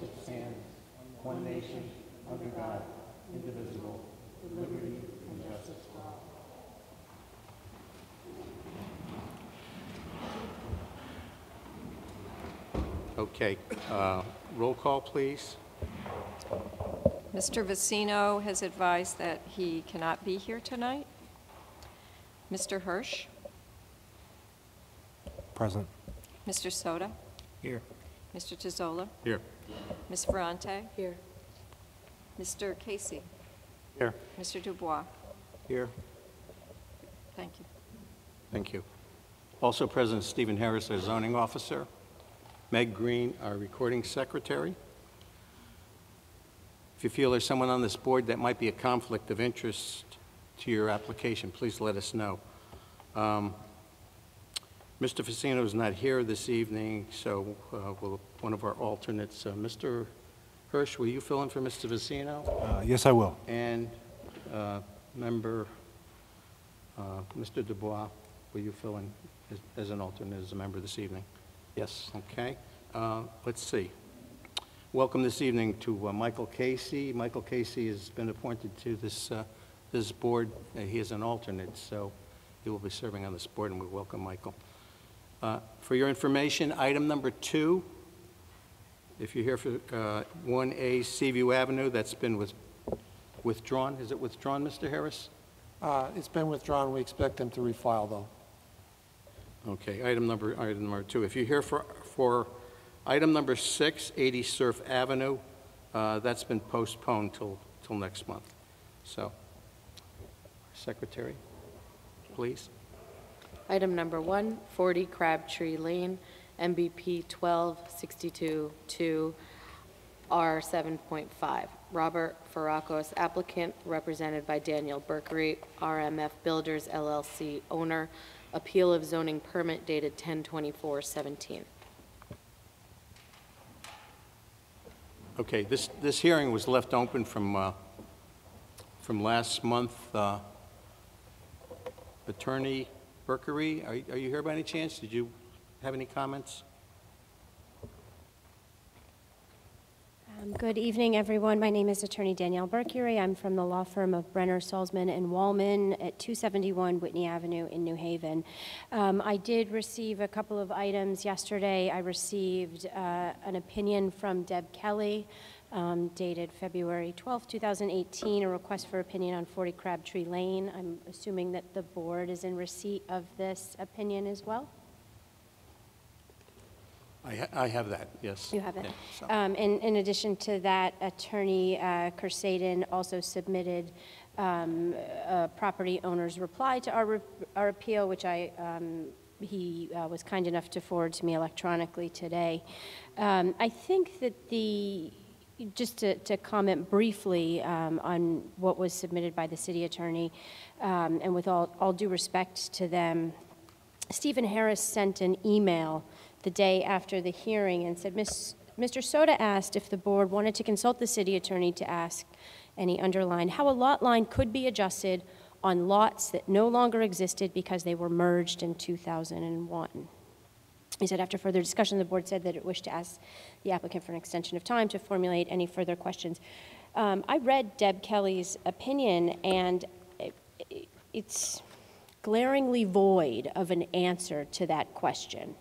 which it stands, one nation, under God, indivisible, with liberty and justice for all. Okay, roll call, please. Mr. Vicino has advised that he cannot be here tonight. Mr. Hirsch? Present. Mr. Soda? Here. Mr. Tizzola? Here. Ms. Ferrante? Here. Mr. Casey? Here. Mr. Dubois? Here. Thank you. Thank you. Also present, Stephen Harris, our zoning officer. Meg Green, our recording secretary. If you feel there's someone on this board that might be a conflict of interest to your application, please let us know. Mr. Vicino is not here this evening, so one of our alternates, Mr. Hirsch, will you fill in for Mr. Vicino? Yes, I will. And member Mr. Dubois, will you fill in as an alternate as a member this evening? Yes. Okay. Let's see. Welcome this evening to Michael Casey. Michael Casey has been appointed to this board. He is an alternate, so he will be serving on this board, and we welcome Michael. For your information, item number 2, if you're here for 1A Seaview Avenue, that's been withdrawn. Is it withdrawn, Mr. Harris? It's been withdrawn. We expect them to refile, though. Okay, item number 2. If you're here for item number 6, 80 Surf Avenue, that's been postponed till next month. So, Secretary, please. Item number 1, 40 Crabtree Lane, MBP 1262-2, R7.5. Robert Farrakos, applicant, represented by Daniel Berkery, RMF Builders, LLC, owner. Appeal of zoning permit dated 10/24/17. Okay, this hearing was left open from last month. Attorney Berkery, are you here by any chance? Did you have any comments? Good evening, everyone. My name is Attorney Danielle Berkery. I'm from the law firm of Brenner, Salzman, and Wallman at 271 Whitney Avenue in New Haven. I did receive a couple of items yesterday. I received an opinion from Deb Kelly, dated February 12, 2018, a request for opinion on 40 Crabtree Lane. I'm assuming that the board is in receipt of this opinion as well? I have that, yes. You have it. Yeah, so. In addition to that, Attorney Kersaden also submitted a property owner's reply to our appeal, which he was kind enough to forward to me electronically today. I think that just to comment briefly on what was submitted by the city attorney, and with all due respect to them, Stephen Harris sent an email the day after the hearing and said, Mr. Soda asked if the board wanted to consult the city attorney to ask, and he underlined, how a lot line could be adjusted on lots that no longer existed because they were merged in 2001. He said, after further discussion, the board said that it wished to ask the applicant for an extension of time to formulate any further questions. I read Deb Kelly's opinion, and it's glaringly void of an answer to that question.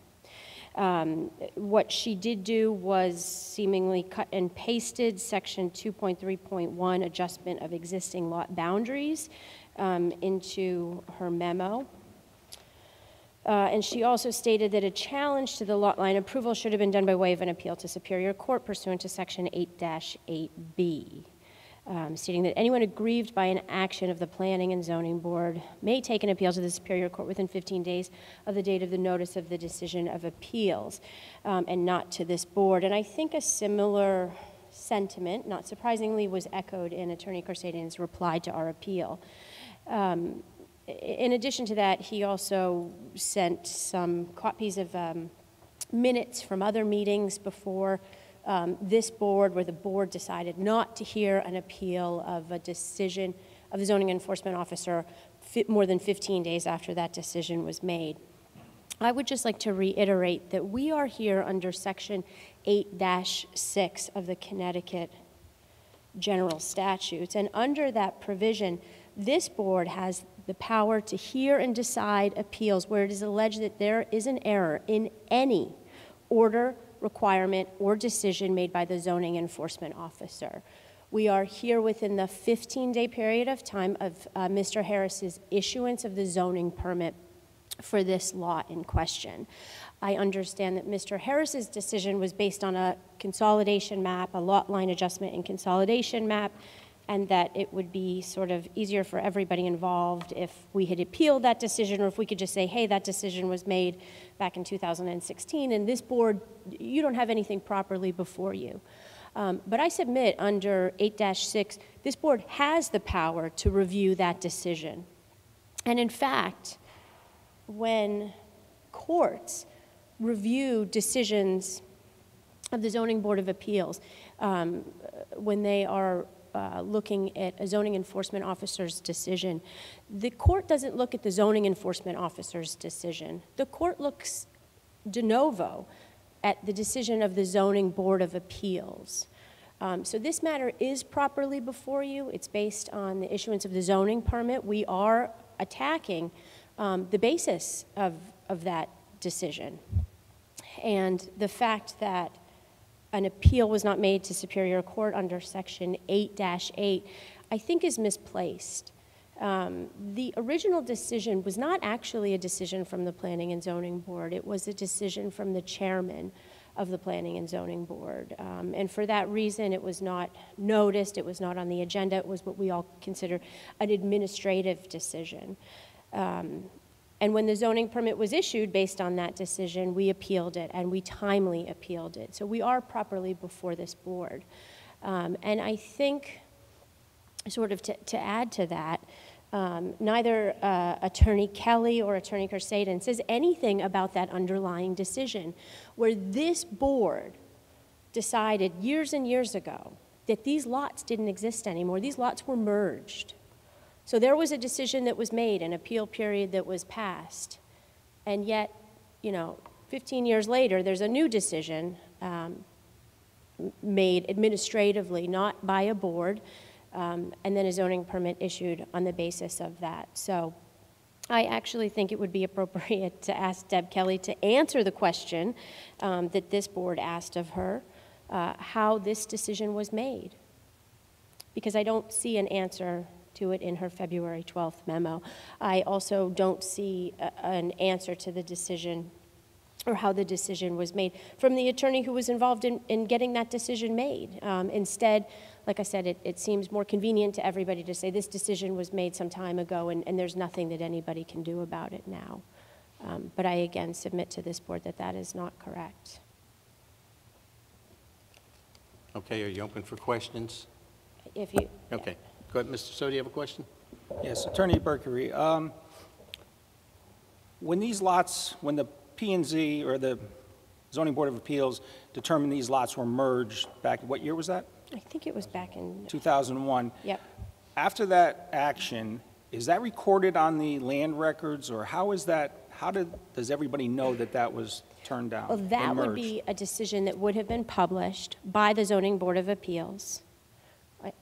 What she did do was seemingly cut and pasted section 2.3.1, adjustment of existing lot boundaries, into her memo. And she also stated that a challenge to the lot line approval should have been done by way of an appeal to Superior Court pursuant to section 8-8B. Stating that anyone aggrieved by an action of the Planning and Zoning Board may take an appeal to the Superior Court within 15 days of the date of the notice of the decision of appeals, and not to this board. And I think a similar sentiment, not surprisingly, was echoed in Attorney Kersaden's reply to our appeal. In addition to that, he also sent some copies of minutes from other meetings before this board, where the board decided not to hear an appeal of a decision of the zoning enforcement officer more than 15 days after that decision was made. I would just like to reiterate that we are here under Section 8-6 of the Connecticut General Statutes, and under that provision, this board has the power to hear and decide appeals where it is alleged that there is an error in any order, requirement, or decision made by the zoning enforcement officer. We are here within the 15-day period of time of Mr. Harris's issuance of the zoning permit for this lot in question. I understand that Mr. Harris's decision was based on a consolidation map, a lot line adjustment and consolidation map, and that it would be sort of easier for everybody involved if we had appealed that decision, or if we could just say, hey, that decision was made back in 2016, and this board, you don't have anything properly before you. But I submit under 8-6, this board has the power to review that decision. And in fact, when courts review decisions of the Zoning Board of Appeals, when they are looking at a zoning enforcement officer's decision, the court doesn't look at the zoning enforcement officer's decision. The court looks de novo at the decision of the Zoning Board of Appeals. So this matter is properly before you. It's based on the issuance of the zoning permit. We are attacking the basis of that decision. And the fact that an appeal was not made to Superior Court under Section 8-8, I think is misplaced. The original decision was not actually a decision from the Planning and Zoning Board. It was a decision from the chairman of the Planning and Zoning Board. And for that reason, it was not noticed, it was not on the agenda, it was what we all consider an administrative decision. And when the zoning permit was issued based on that decision, we appealed it, and we timely appealed it. So we are properly before this board. And I think, sort of to add to that, neither Attorney Kelly or Attorney Kersaden says anything about that underlying decision, where this board decided years and years ago that these lots didn't exist anymore. These lots were merged. So there was a decision that was made, an appeal period that was passed, and yet, 15 years later, there's a new decision made administratively, not by a board, and then a zoning permit issued on the basis of that. So I actually think it would be appropriate to ask Deb Kelly to answer the question that this board asked of her, how this decision was made, because I don't see an answer to it in her February 12th memo. I also don't see an answer to the decision or how the decision was made from the attorney who was involved in getting that decision made. Instead, like I said, it seems more convenient to everybody to say this decision was made some time ago and there's nothing that anybody can do about it now. But I again submit to this board that that is not correct. Okay, are you open for questions? If you, Okay. Go ahead, Mr. So, do you have a question? Yes, Attorney Berkery. When these lots, when the P&Z or the Zoning Board of Appeals determined these lots were merged back, what year was that? I think it was back in, 2001. yep. After that action, is that recorded on the land records, or how is that, does everybody know that that was turned down? Well, that and would merged? be a decision that would have been published by the Zoning Board of Appeals.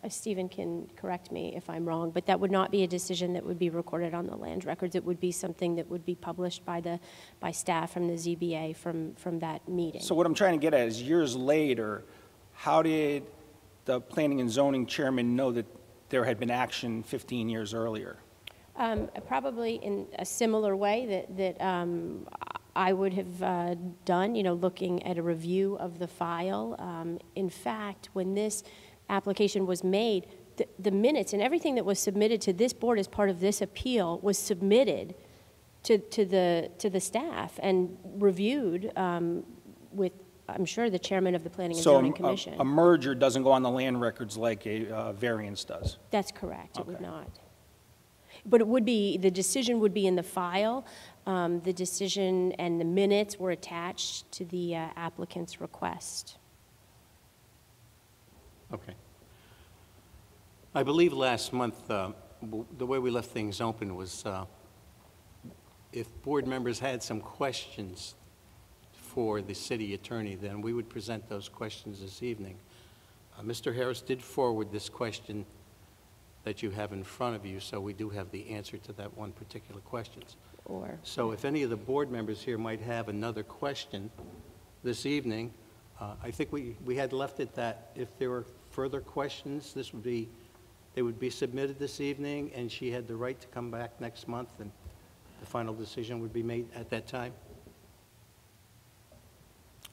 Stephen can correct me if I'm wrong, but that would not be a decision that would be recorded on the land records. It would be something that would be published by staff from the ZBA from that meeting. So what I'm trying to get at is, years later, how did the Planning and Zoning Chairman know that there had been action 15 years earlier? Probably in a similar way that I would have done, looking at a review of the file. In fact, when this application was made, the minutes and everything that was submitted to this board as part of this appeal was submitted to the staff and reviewed with, I'm sure, the chairman of the Planning and Zoning Commission. So a merger doesn't go on the land records like a variance does? That's correct. It would Okay. not. But it would be, the decision would be in the file. The decision and the minutes were attached to the applicant's request. Okay. I believe last month, the way we left things open was if board members had some questions for the city attorney, then we would present those questions this evening. Mr. Harris did forward this question that you have in front of you, so we do have the answer to that one particular question. So if any of the board members here might have another question this evening, I think we had left it that if there were further questions, they would be submitted this evening, and she had the right to come back next month, and the final decision would be made at that time.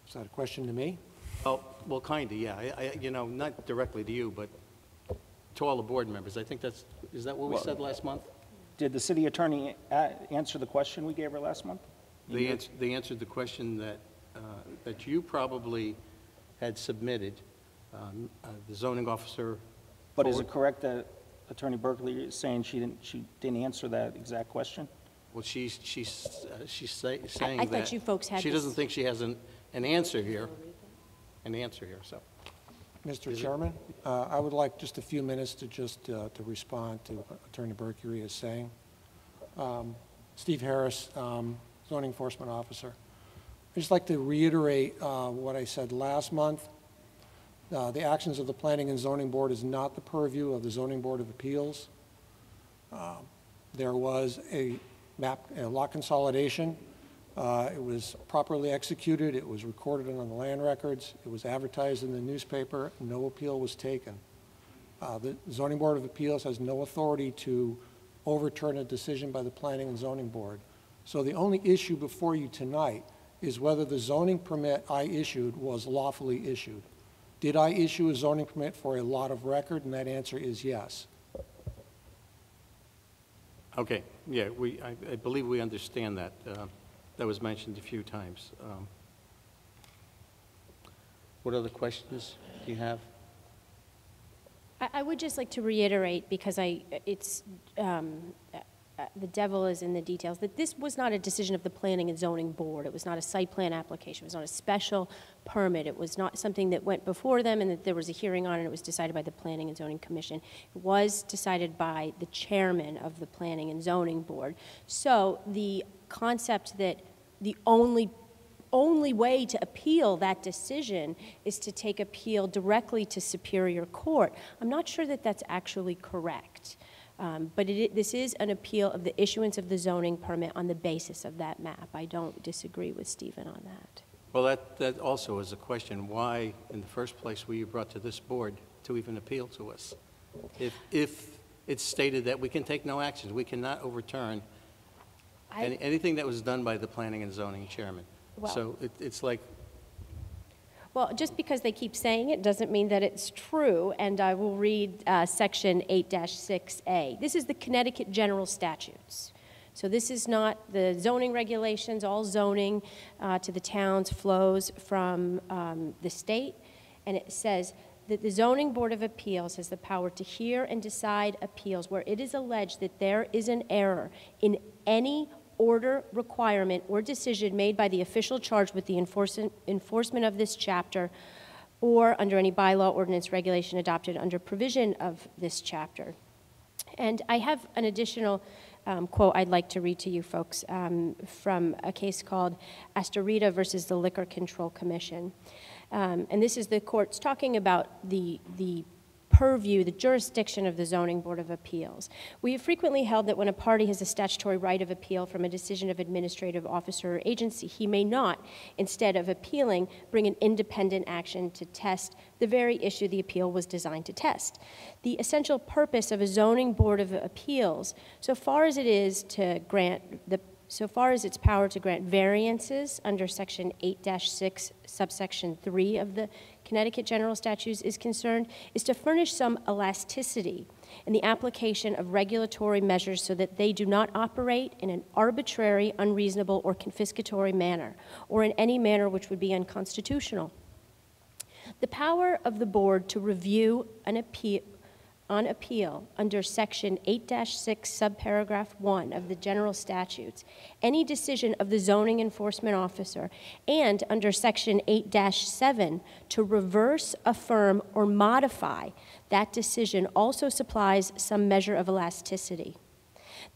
Is that a question to me? Well, kind of, yeah. You know, not directly to you, but to all the board members. I think is that what we said last month? Did the city attorney answer the question we gave her last month? They answered the question that you probably had submitted, the zoning officer. But is it correct that Attorney Berkeley is saying she didn't answer that exact question? Well, she's saying I that thought you folks had she this. doesn't think she has an answer here. So. Mr. Chairman, I would like just a few minutes to respond to what Attorney Berkey is saying. Steve Harris, zoning enforcement officer. I'd just like to reiterate what I said last month. The actions of the Planning and Zoning Board is not the purview of the Zoning Board of Appeals. There was a lot consolidation. It was properly executed. It was recorded on the land records. It was advertised in the newspaper. No appeal was taken. The Zoning Board of Appeals has no authority to overturn a decision by the Planning and Zoning Board. So the only issue before you tonight is whether the zoning permit I issued was lawfully issued. Did I issue a zoning permit for a lot of record? And that answer is yes. Okay, yeah, I believe we understand that. That was mentioned a few times. What other questions do you have? I would just like to reiterate, because the devil is in the details, that this was not a decision of the Planning and Zoning Board. It was not a site plan application. It was not a special permit. It was not something that went before them and that there was a hearing on, and it was decided by the Planning and Zoning Commission. It was decided by the chairman of the Planning and Zoning Board. So the concept that the only way to appeal that decision is to take appeal directly to Superior Court, I'm not sure that that's actually correct. But this is an appeal of the issuance of the zoning permit on the basis of that map. I don't disagree with Stephen on that. Well, that also is a question. Why, in the first place, were you brought to this board to even appeal to us? If it's stated that we can take no actions, we cannot overturn anything that was done by the Planning and Zoning Chairman. Well, so it's like... Well, just because they keep saying it doesn't mean that it's true, and I will read Section 8-6A. This is the Connecticut General Statutes. So this is not the zoning regulations. All zoning to the towns flows from the state, and it says that the Zoning Board of Appeals has the power to hear and decide appeals where it is alleged that there is an error in any order, requirement, or decision made by the official charged with the enforcement of this chapter or under any bylaw, ordinance, regulation adopted under provision of this chapter. And I have an additional quote I'd like to read to you folks from a case called Astorita versus the Liquor Control Commission. And this is the courts talking about the purview, the jurisdiction of the Zoning Board of Appeals. We have frequently held that when a party has a statutory right of appeal from a decision of administrative officer or agency, he may not, instead of appealing, bring an independent action to test the very issue the appeal was designed to test. The essential purpose of a Zoning Board of Appeals, so far as its power to grant variances under Section 8-6, subsection 3 of the Connecticut General Statutes is concerned, is to furnish some elasticity in the application of regulatory measures so that they do not operate in an arbitrary, unreasonable, or confiscatory manner, or in any manner which would be unconstitutional. The power of the board to review an appeal under Section 8-6, subparagraph 1 of the General Statutes, any decision of the zoning enforcement officer, and under Section 8-7 to reverse, affirm, or modify that decision also supplies some measure of elasticity.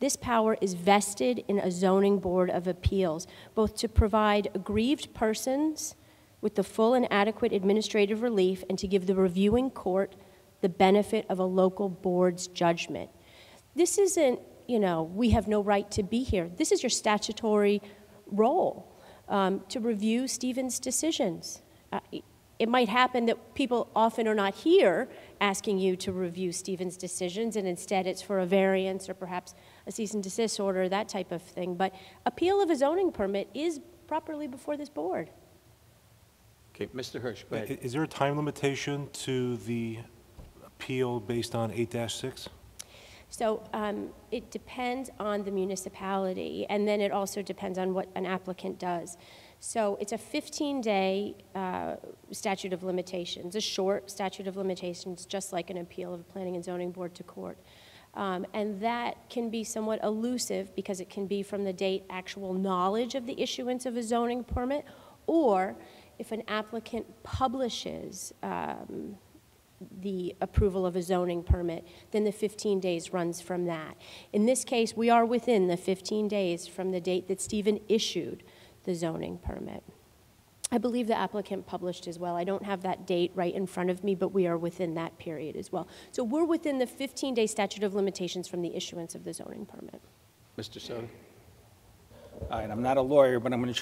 This power is vested in a zoning board of appeals, both to provide aggrieved persons with the full and adequate administrative relief and to give the reviewing court the benefit of a local board's judgment. This isn't, we have no right to be here. This is your statutory role, to review Stephen's decisions. It might happen that people often are not here asking you to review Stephen's decisions, and instead it's for a variance or perhaps a cease and desist order, that type of thing. But appeal of a zoning permit is properly before this board. Okay, Mr. Hirsch, go ahead. Is there a time limitation to the appeal based on 8-6? So it depends on the municipality, and then it also depends on what an applicant does. So it's a 15-day statute of limitations, a short statute of limitations, just like an appeal of a planning and zoning board to court. And that can be somewhat elusive because it can be from the date actual knowledge of the issuance of a zoning permit, or if an applicant publishes the approval of a zoning permit, then the 15 days runs from that. In this case, we are within the 15 days from the date that Stephen issued the zoning permit. I believe the applicant published as well. I don't have that date right in front of me, but we are within that period as well. So we're within the 15-day statute of limitations from the issuance of the zoning permit. Mr. Soto? All right, I'm not a lawyer, but I'm going to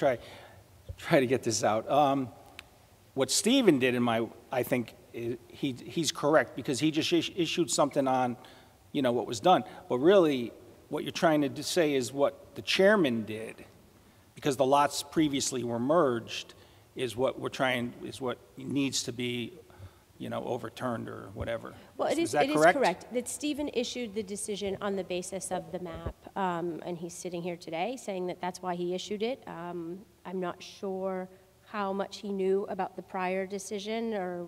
try to get this out. What Stephen did, I think he's correct, because he just issued something on, what was done. But really, what you're trying to say is what the chairman did, because the lots previously were merged, is what needs to be, overturned or whatever. Well, Is that correct? It is correct that Stephen issued the decision on the basis of the map, and he's sitting here today saying that that's why he issued it. I'm not sure how much he knew about the prior decision or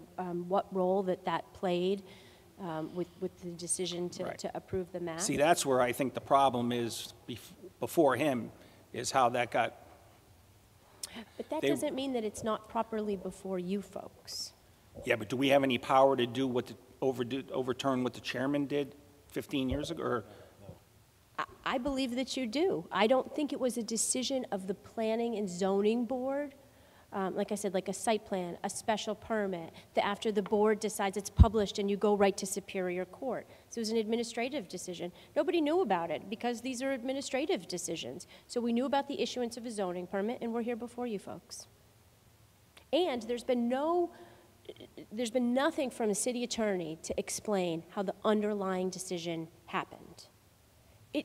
what role that played with the decision to approve the map. See, that's where I think the problem is before him, is how that got. But that doesn't mean that it's not properly before you folks. Yeah, but do we have any power to do overturn what the chairman did 15 years ago? Or? I believe that you do. I don't think it was a decision of the Planning and Zoning Board. Like I said, like a site plan, a special permit, that after the board decides it's published and you go right to Superior Court. So it was an administrative decision. Nobody knew about it because these are administrative decisions. So we knew about the issuance of a zoning permit, and we're here before you folks. And there's been nothing from the city attorney to explain how the underlying decision happened.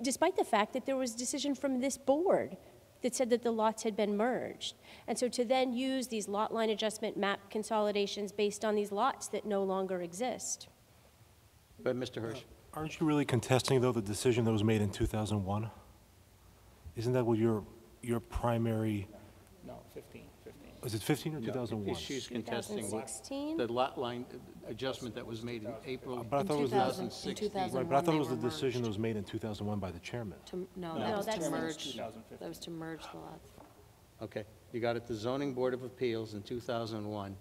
Despite the fact that there was a decision from this board that said that the lots had been merged. And so to then use these lot line adjustment map consolidations based on these lots that no longer exist. But Mr. Hirsch? Aren't you really contesting, though, the decision that was made in 2001? Isn't that what your primary? No, 15. Was it 15 or 2001? She's contesting 2016? the lot line adjustment that was made in April But I thought it was 2016. Right, but I thought it was the decision that was made in 2001 by the chairman. No, No, that was that's to the- merge. That was to merge the lots. Okay, you got it. The Zoning Board of Appeals in 2001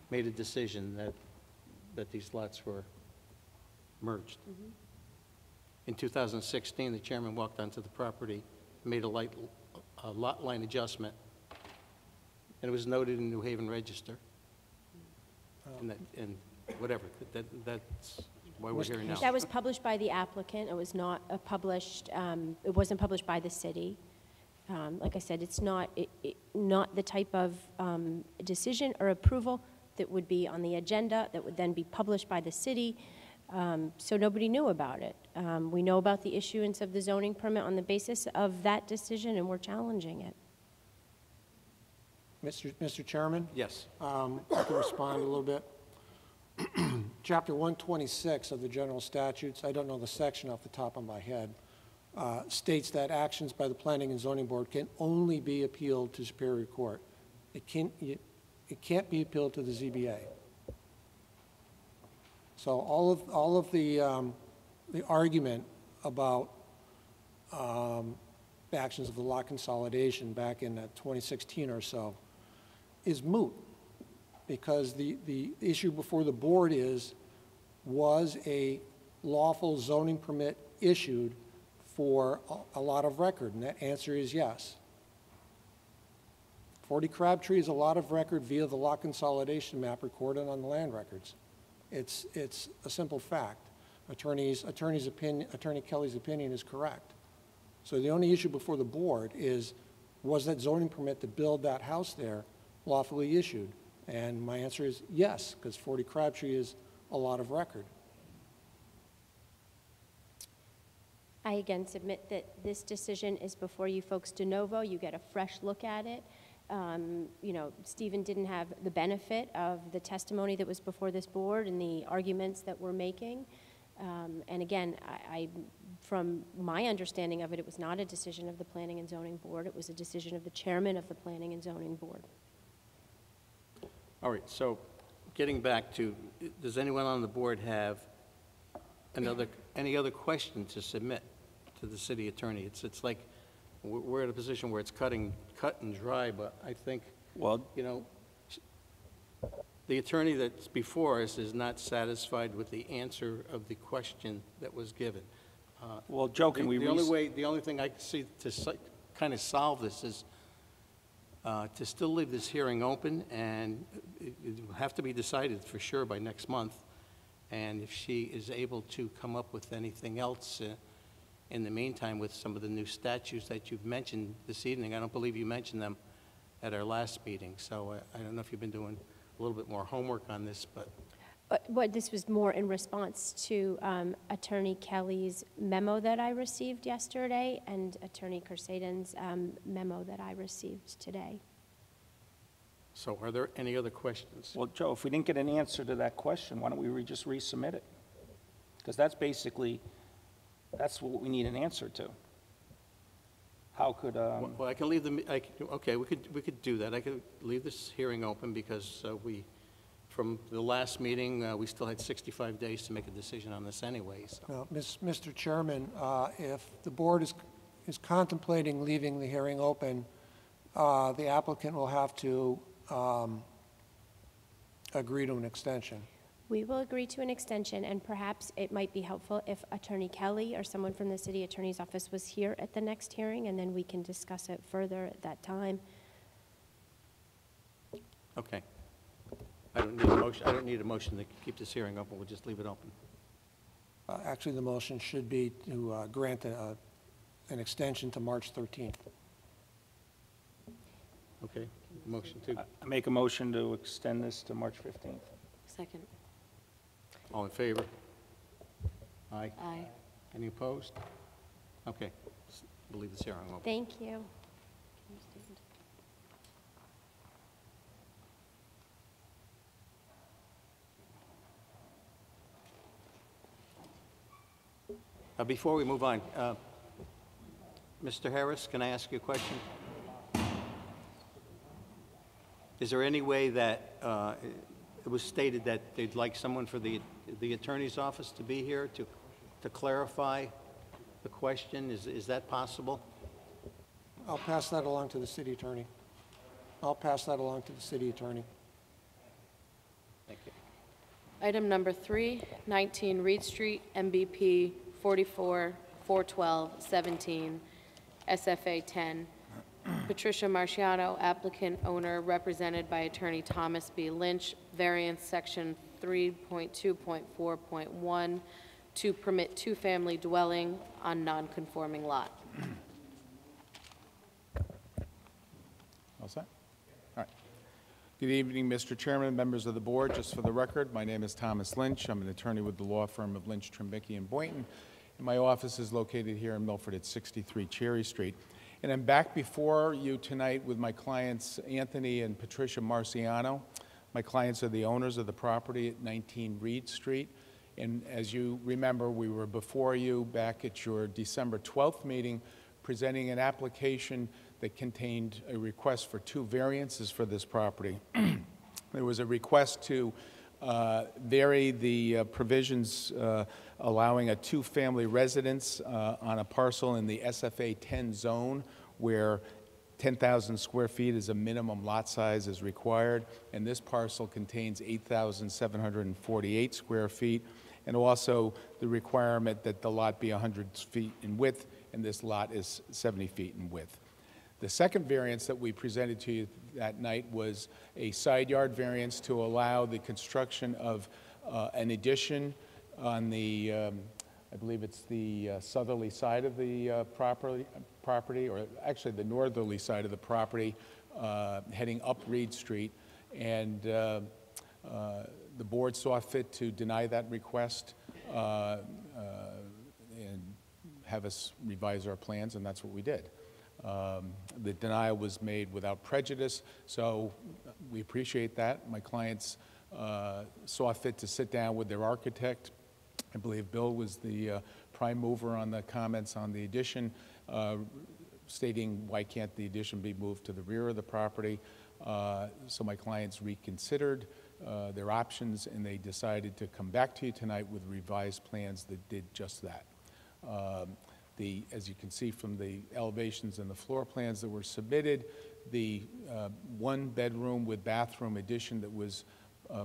made a decision that these lots were merged. In 2016, the chairman walked onto the property, made a lot line adjustment, and it was noted in New Haven Register. And whatever, that's why we're here now. That was published by the applicant. It was not published, it wasn't published by the city. Like I said, it's not the type of decision or approval that would be on the agenda, that would then be published by the city. So nobody knew about it. We know about the issuance of the zoning permit on the basis of that decision, and we're challenging it. Mr. Chairman? Yes. I can respond a little bit. Chapter 126 of the general statutes, I don't know the section off the top of my head, states that actions by the Planning and Zoning Board can only be appealed to Superior Court. It can't be appealed to the ZBA. So all of the argument about actions of the lot consolidation back in 2016 or so is moot, because the issue before the board was a lawful zoning permit issued for a lot of record? And that answer is yes. 40 Crabtree is a lot of record via the lot consolidation map recorded on the land records. It's a simple fact. Attorney Kelly's opinion is correct. So the only issue before the board is, was that zoning permit to build that house there lawfully issued? And my answer is yes, because 40 Crabtree is a lot of record. I again submit that this decision is before you folks de novo. You get a fresh look at it. You know, Stephen didn't have the benefit of the testimony that was before this board and the arguments that we're making. And again, from my understanding of it, it was not a decision of the Planning and Zoning Board. It was a decision of the chairman of the Planning and Zoning Board. All right, so getting back to, does anyone on the board have any other question to submit to the city attorney? It's like we're in a position where it's cut and dry, but I think, Well, you know, the attorney that's before us is not satisfied with the answer of the question that was given. well, Joe, can we... The only thing I can see to kind of solve this is to still leave this hearing open, and it will have to be decided for sure by next month. And if she is able to come up with anything else in the meantime with some of the new statutes that you've mentioned this evening, I don't believe you mentioned them at our last meeting. So I don't know if you've been doing a little bit more homework on this, but... What this was more in response to Attorney Kelly's memo that I received yesterday and Attorney Kersaden's memo that I received today. So are there any other questions? Well, Joe, if we didn't get an answer to that question, why don't we just resubmit it? Because that's basically, that's what we need an answer to. How could... Well, I can leave okay, we could do that. I could leave this hearing open because from the last meeting, we still had 65 days to make a decision on this anyway. So. Now, Mr. Chairman, if the board is contemplating leaving the hearing open, the applicant will have to agree to an extension. We will agree to an extension, and perhaps it might be helpful if Attorney Kelly or someone from the city attorney's office was here at the next hearing, and then we can discuss it further at that time. Okay. I don't need a motion to keep this hearing open. We'll just leave it open. Actually, the motion should be to grant an extension to March 13th. Okay. Motion to. I make a motion to extend this to March 15th. Second. All in favor? Aye. Aye. Any opposed? Okay. We'll leave this hearing open. Thank you. Before we move on, Mr. Harris, can I ask you a question? Is there any way that it was stated that they'd like someone for the attorney's office to be here to clarify the question? Is that possible? I'll pass that along to the city attorney. Thank you. Item number 3, 19 Reed Street, MBP 44-412-17, SFA 10. Patricia Marciano, applicant owner, represented by attorney Thomas B. Lynch, variance section 3.2.4.1 to permit two-family dwelling on non-conforming lot. All set? All right. Good evening, Mr. Chairman, members of the board. Just for the record, my name is Thomas Lynch. I'm an attorney with the law firm of Lynch, Trimbicki, and Boynton. And my office is located here in Milford at 63 Cherry Street. And I'm back before you tonight with my clients, Anthony and Patricia Marciano. My clients are the owners of the property at 19 Reed Street. And as you remember, we were before you back at your December 12th meeting presenting an application that contained a request for 2 variances for this property. There was a request to vary the provisions allowing a 2-family residence on a parcel in the SFA 10 zone where 10,000 square feet is a minimum lot size is required, and this parcel contains 8,748 square feet, and also the requirement that the lot be 100 feet in width and this lot is 70 feet in width. The second variance that we presented to you that night was a side yard variance to allow the construction of an addition on the, I believe it's the southerly side of the property, or actually the northerly side of the property, heading up Reed Street. And the board saw fit to deny that request and have us revise our plans, and that's what we did. The denial was made without prejudice, so we appreciate that. My clients saw fit to sit down with their architect. I believe Bill was the prime mover on the comments on the addition, stating why can't the addition be moved to the rear of the property. So my clients reconsidered their options, and they decided to come back to you tonight with revised plans that did just that. As you can see from the elevations and the floor plans that were submitted, the one bedroom with bathroom addition that was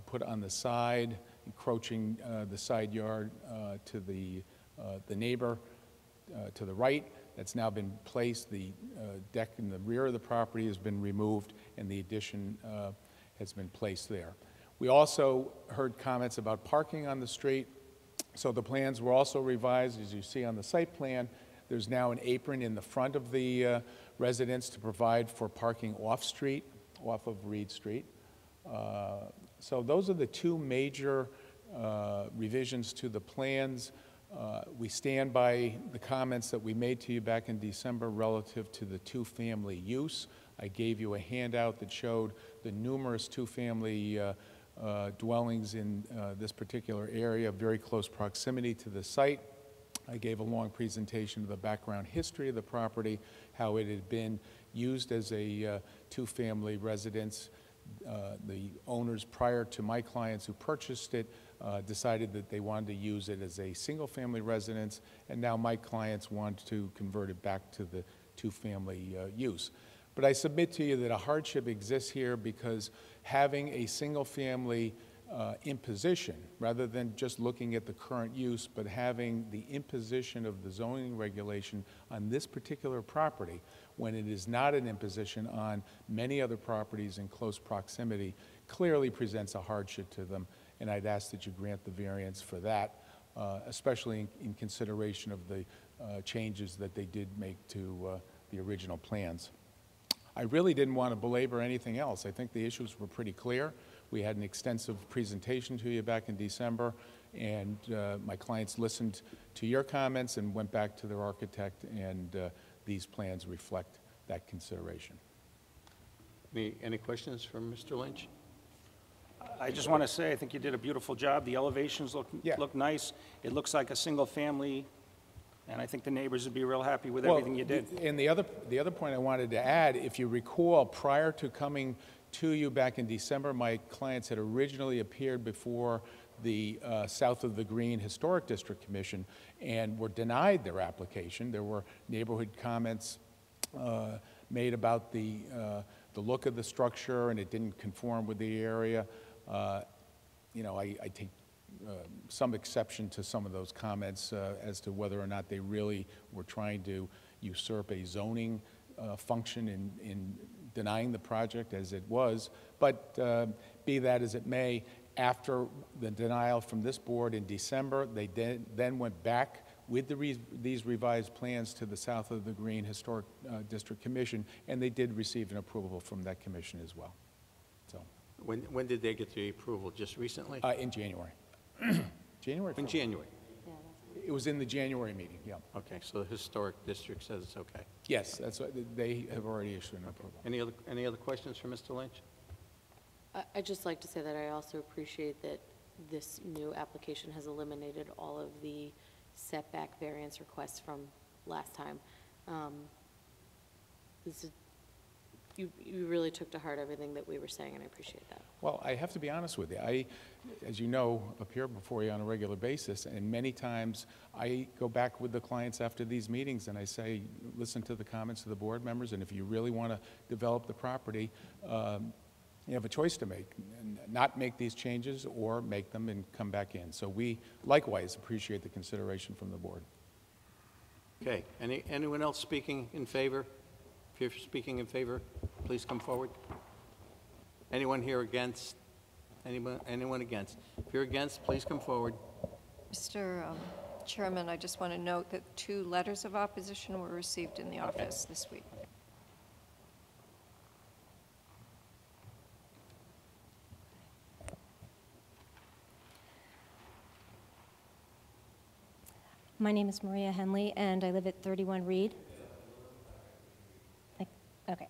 put on the side, encroaching the side yard to the neighbor to the right, that's now been placed. The deck in the rear of the property has been removed, and the addition has been placed there. We also heard comments about parking on the street. So the plans were also revised, as you see on the site plan. There's now an apron in the front of the residence to provide for parking off-street, off of Reed Street. So those are the two major revisions to the plans. We stand by the comments that we made to you back in December relative to the two-family use. I gave you a handout that showed the numerous two-family dwellings in this particular area, very close proximity to the site. I gave a long presentation of the background history of the property, how it had been used as a two-family residence. The owners prior to my clients who purchased it decided that they wanted to use it as a single-family residence, and now my clients want to convert it back to the two-family use. But I submit to you that a hardship exists here because having a single-family imposition, rather than just looking at the current use, but having the imposition of the zoning regulation on this particular property, when it is not an imposition on many other properties in close proximity, clearly presents a hardship to them, and I'd ask that you grant the variance for that, especially in consideration of the changes that they did make to the original plans. I really didn't want to belabor anything else. I think the issues were pretty clear. We had an extensive presentation to you back in December, and my clients listened to your comments and went back to their architect, and these plans reflect that consideration. Any questions from Mr. Lynch? I just want to say, I think you did a beautiful job. The elevations look nice. It looks like a single family, and I think the neighbors would be real happy with everything you did. And the other point I wanted to add, if you recall, prior to coming to you back in December, my clients had originally appeared before the South of the Green Historic District Commission and were denied their application. There were neighborhood comments made about the look of the structure, and it didn't conform with the area. You know, I take some exception to some of those comments as to whether or not they really were trying to usurp a zoning function in denying the project as it was. But be that as it may, after the denial from this board in December, they then went back with these revised plans to the South of the Green Historic District Commission, and they did receive an approval from that commission as well. So, When did they get the approval? Just recently? in January. January? In January. It was in the January meeting, yeah. Okay, so the historic district says it's okay. Yes, that's what, they have already issued an approval. Any other questions for Mr. Lynch? I'd just like to say that I also appreciate that this new application has eliminated all of the setback variance requests from last time. You really took to heart everything that we were saying, and I appreciate that. Well, I have to be honest with you. I, as you know, appear before you on a regular basis, and many times I go back with the clients after these meetings and I say, listen to the comments of the board members, and if you really want to develop the property, you have a choice to make, and not make these changes or make them and come back in. So we likewise appreciate the consideration from the board. Okay, anyone else speaking in favor? If you're speaking in favor, please come forward. Anyone here against? Anyone against? If you're against, please come forward. Mr. Chairman, I just want to note that 2 letters of opposition were received in the office this week. My name is Maria Henley, and I live at 31 Reed. Okay.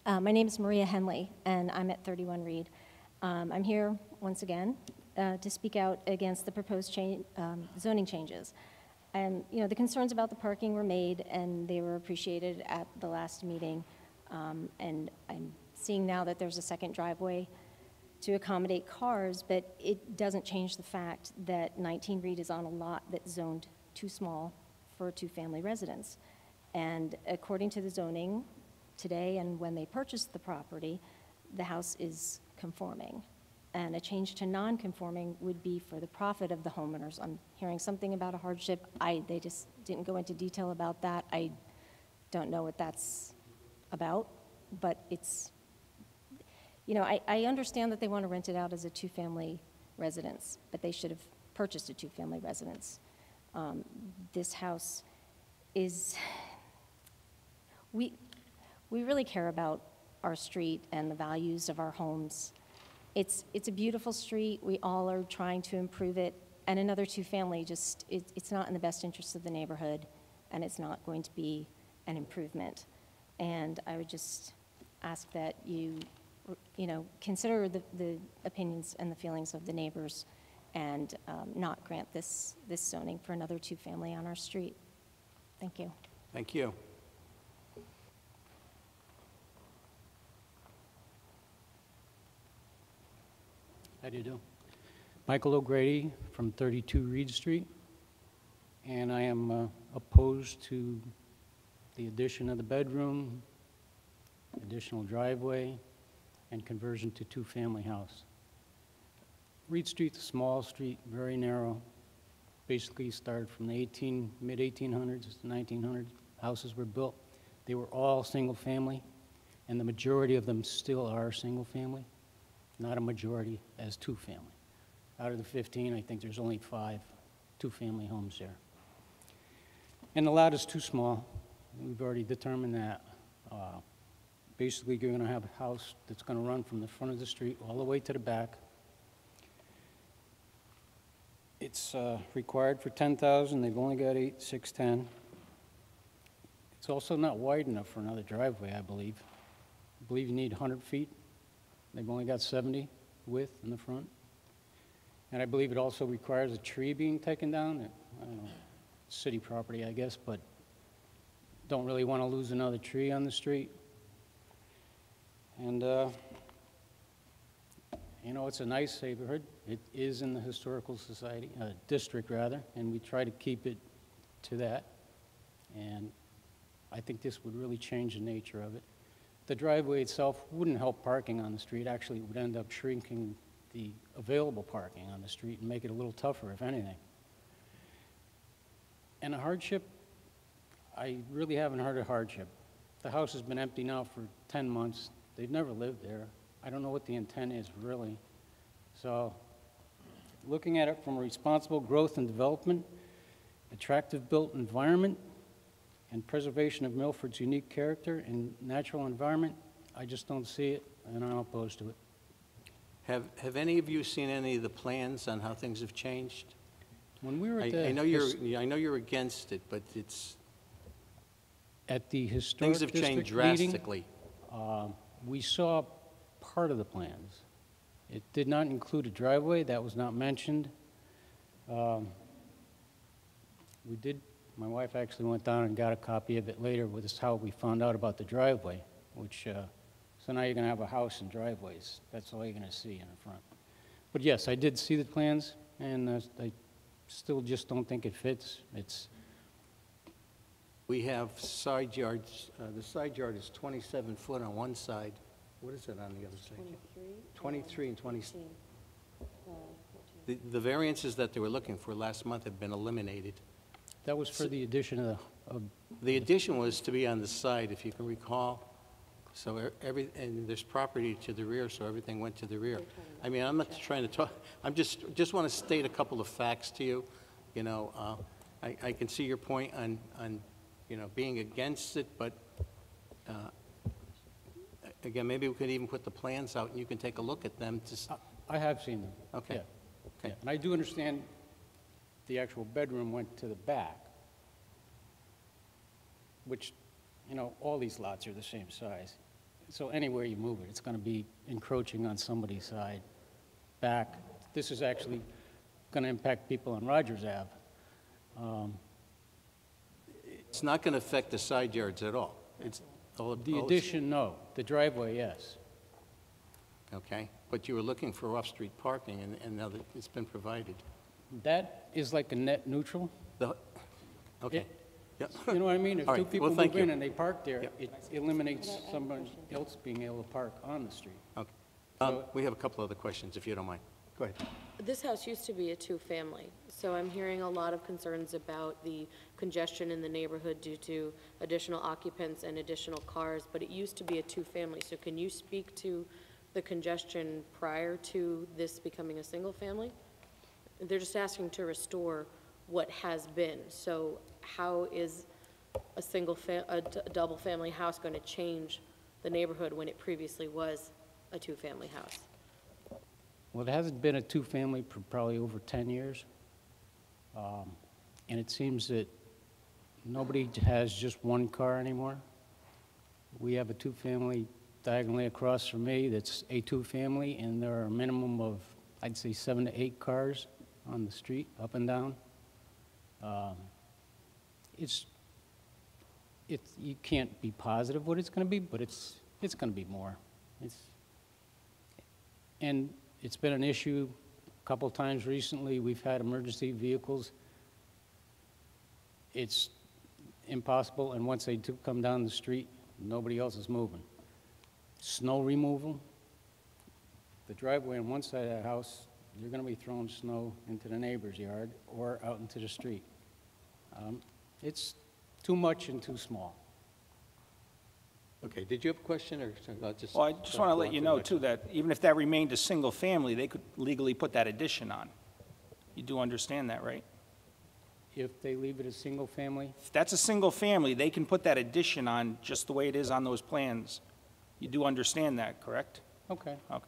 My name is Maria Henley, and I'm at 31 Reed. I'm here once again to speak out against the proposed zoning changes. And, you know, the concerns about the parking were made, and they were appreciated at the last meeting. And I'm seeing now that there's a second driveway to accommodate cars, but it doesn't change the fact that 19 Reed is on a lot that's zoned too small for 2-family residence. And according to the zoning today and when they purchased the property, the house is conforming. And a change to non-conforming would be for the profit of the homeowners. I'm hearing something about a hardship. They just didn't go into detail about that. I don't know what that's about, but it's, you know, I understand that they want to rent it out as a 2-family residence, but they should have purchased a 2-family residence. This house is, we really care about our street and the values of our homes. It's a beautiful street. We all are trying to improve it. And another 2-family, just, it's not in the best interest of the neighborhood, and it's not going to be an improvement. And I would just ask that you know, consider the opinions and the feelings of the neighbors and not grant this zoning for another 2-family on our street. Thank you. Thank you. How do you do? Michael O'Grady from 32 Reed Street, and I am opposed to the addition of the bedroom, additional driveway, and conversion to 2-family house. Reed Street's a small street, very narrow. Basically started from the mid-1800s to 1900s. Houses were built. They were all single-family, and the majority of them still are single-family, not a majority as 2-family. Out of the 15, I think there's only 5 2-family homes there. And the lot is too small. We've already determined that. Basically, you're going to have a house that's going to run from the front of the street all the way to the back. It's required for 10,000. They've only got 610. It's also not wide enough for another driveway, I believe. I believe you need 100 feet. They've only got 70 width in the front. And I believe it also requires a tree being taken down. I don't know, city property, I guess, but don't really want to lose another tree on the street. And, you know, it's a nice neighborhood. It is in the historical society, district rather, and we try to keep it to that. And I think this would really change the nature of it. The driveway itself wouldn't help parking on the street. Actually, it would end up shrinking the available parking on the street and make it a little tougher, if anything. And a hardship, I really haven't heard of hardship. The house has been empty now for 10 months. They've never lived there. I don't know what the intent is, really. So, looking at it from a responsible growth and development, attractive built environment, and preservation of Milford's unique character and natural environment, I just don't see it, and I'm opposed to it. Have any of you seen any of the plans on how things have changed? When we were at I know you're against it, but it's at the historic things have changed district meeting, drastically. we saw part of the plans. It did not include a driveway. That was not mentioned. My wife actually went down and got a copy of it later, which is how we found out about the driveway, which, so now you're going to have a house and driveways. That's all you're going to see in the front. But yes, I did see the plans, and I still just don't think it fits. We have side yards. The side yard is 27 foot on one side. What is it on the other side? 23 and 20. The variances that they were looking for last month have been eliminated. That was for the addition of The addition was to be on the side, if you can recall. So and there's property to the rear, so everything went to the rear. I mean, I'm not trying to talk, I'm just want to state a couple of facts to you. You know, I can see your point on, you know, being against it, but again, maybe we could even put the plans out and you can take a look at them to, I have seen them. Okay. Yeah. Okay. Yeah. And I do understand the actual bedroom went to the back, which, you know, all these lots are the same size. So anywhere you move it, it's going to be encroaching on somebody's side, back. This is actually going to impact people on Rogers Ave. it's not going to affect the side yards at all. It's all. The addition, no. The driveway, yes. Okay, but you were looking for off-street parking, and now that it's been provided. That is like a net neutral. Okay. Yep. You know what I mean? If All two right, people well, thank move in you. and they park there, Yep. it eliminates somebody else being able to park on the street. Okay. We have a couple other questions, if you don't mind. Go ahead. This house used to be a two-family, so I'm hearing a lot of concerns about the congestion in the neighborhood due to additional occupants and additional cars, but it used to be a two-family. So can you speak to the congestion prior to this becoming a single-family? They're just asking to restore what has been. So how is a double-family house going to change the neighborhood when it previously was a two-family house? Well, it hasn't been a two-family for probably over 10 years. And it seems that nobody has just one car anymore. We have a two-family diagonally across from me that's a two-family, and there are a minimum of, I'd say, 7 to 8 cars on the street, up and down. You can't be positive what it's going to be, but it's going to be more. And it's been an issue a couple times recently. We've had emergency vehicles. It's impossible, and once they do come down the street, nobody else is moving. Snow removal, the driveway on one side of the house, you're going to be throwing snow into the neighbor's yard or out into the street. It's too much and too small. Okay, did you have a question, or just? Well, I just want to let you know, too, that even if that remained a single family, they could legally put that addition on. You do understand that, right? If they leave it a single family, If that's a single family, they can put that addition on just the way it is on those plans. You do understand that, correct? okay, Okay.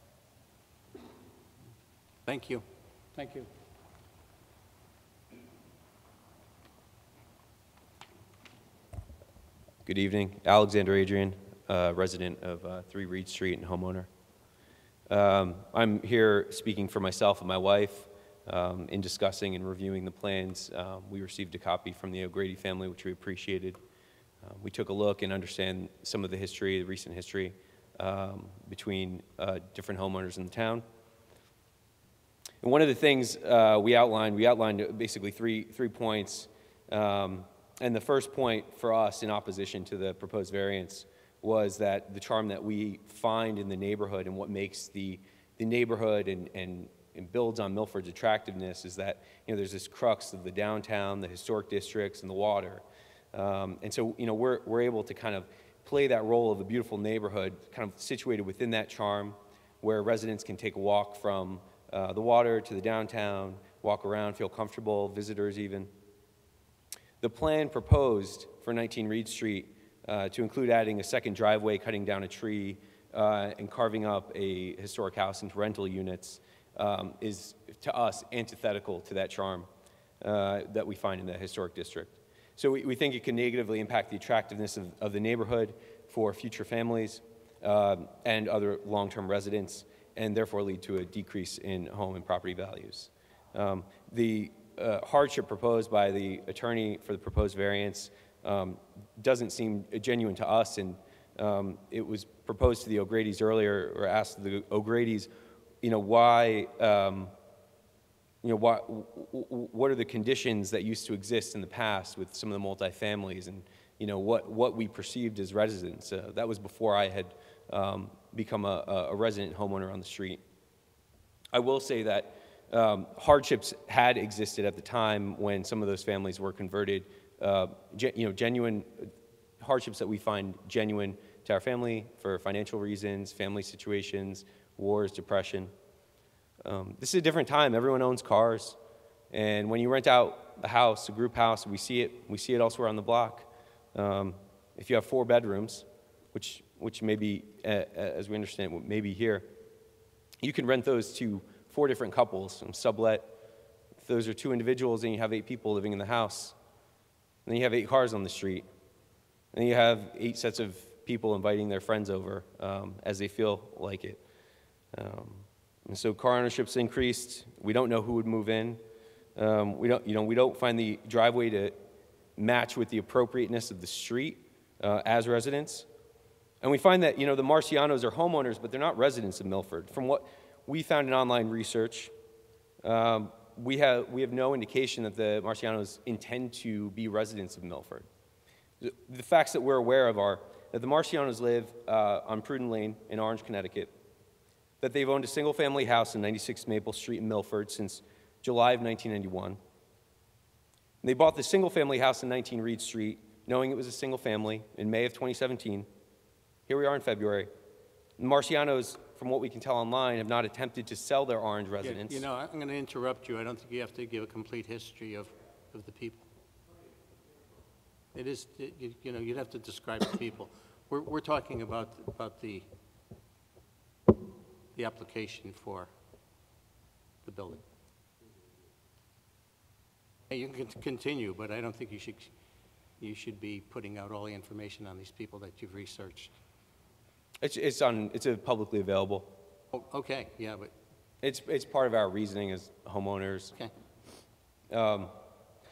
Thank you. thank you. Good evening. Alexander Adrian, resident of 3 Reed Street and homeowner. I'm here speaking for myself and my wife in discussing and reviewing the plans. We received a copy from the O'Grady family, which we appreciated. We took a look and understand some of the history, the recent history between different homeowners in the town. And one of the things we outlined basically three points. And the first point for us in opposition to the proposed variance was that the charm that we find in the neighborhood and what makes the neighborhood and builds on Milford's attractiveness is that, you know, there's this crux of the downtown, the historic districts, and the water. And so, you know, we're able to kind of play that role of the beautiful neighborhood kind of situated within that charm where residents can take a walk from the water to the downtown, walk around, feel comfortable, visitors even. The plan proposed for 19 Reed Street to include adding a second driveway, cutting down a tree, and carving up a historic house into rental units is, to us, antithetical to that charm that we find in the historic district. So we think it can negatively impact the attractiveness of the neighborhood for future families and other long-term residents, and therefore lead to a decrease in home and property values. The hardship proposed by the attorney for the proposed variance doesn't seem genuine to us, and it was proposed to the O'Grady's earlier, or asked the O'Grady's, you know, why, what are the conditions that used to exist in the past with some of the multifamilies, and, you know, what we perceived as residents. That was before I had become a resident homeowner on the street. I will say that Hardships had existed at the time when some of those families were converted, genuine hardships that we find genuine to our family for financial reasons, family situations, wars, depression. This is a different time. Everyone owns cars. And when you rent out a house, a group house, we see it elsewhere on the block. If you have 4 bedrooms, which may be, as we understand it, may be here, you can rent those to 4 different couples and sublet. If those are 2 individuals, then you have 8 people living in the house. And then you have 8 cars on the street. And then you have 8 sets of people inviting their friends over as they feel like it. And so car ownership's increased. We don't know who would move in. We don't find the driveway to match with the appropriateness of the street as residents. And we find that, the Marcianos are homeowners, but they're not residents of Milford. From what we found in online research, we have no indication that the Marcianos intend to be residents of Milford. The facts that we're aware of are that the Marcianos live on Pruden Lane in Orange, Connecticut, that they've owned a single-family house in 96 Maple Street in Milford since July of 1991. And they bought the single-family house in 19 Reed Street, knowing it was a single family, in May of 2017. Here we are in February. The Marcianos, from what we can tell online, have not attempted to sell their Orange residence. I'm going to interrupt you. I don't think you have to give a complete history of the people. It is, you'd have to describe the people. We're talking about the application for the building. You can continue, but I don't think you should be putting out all the information on these people that you've researched. It's publicly available. Oh, okay, yeah, but it's part of our reasoning as homeowners. okay.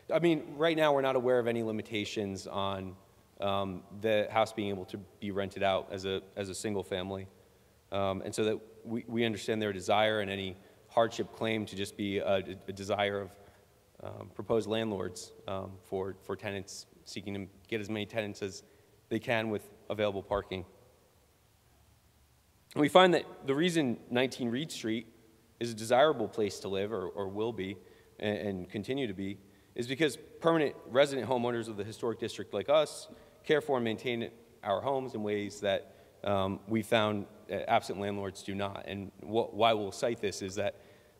I mean, right now we're not aware of any limitations on the house being able to be rented out as a single family, and so that we understand their desire, and any hardship claim to just be a desire of proposed landlords for tenants seeking to get as many tenants as they can with available parking. And we find that the reason 19 Reed Street is a desirable place to live, or will be, and continue to be, is because permanent resident homeowners of the historic district like us care for and maintain our homes in ways that we found absent landlords do not. And why we'll cite this is that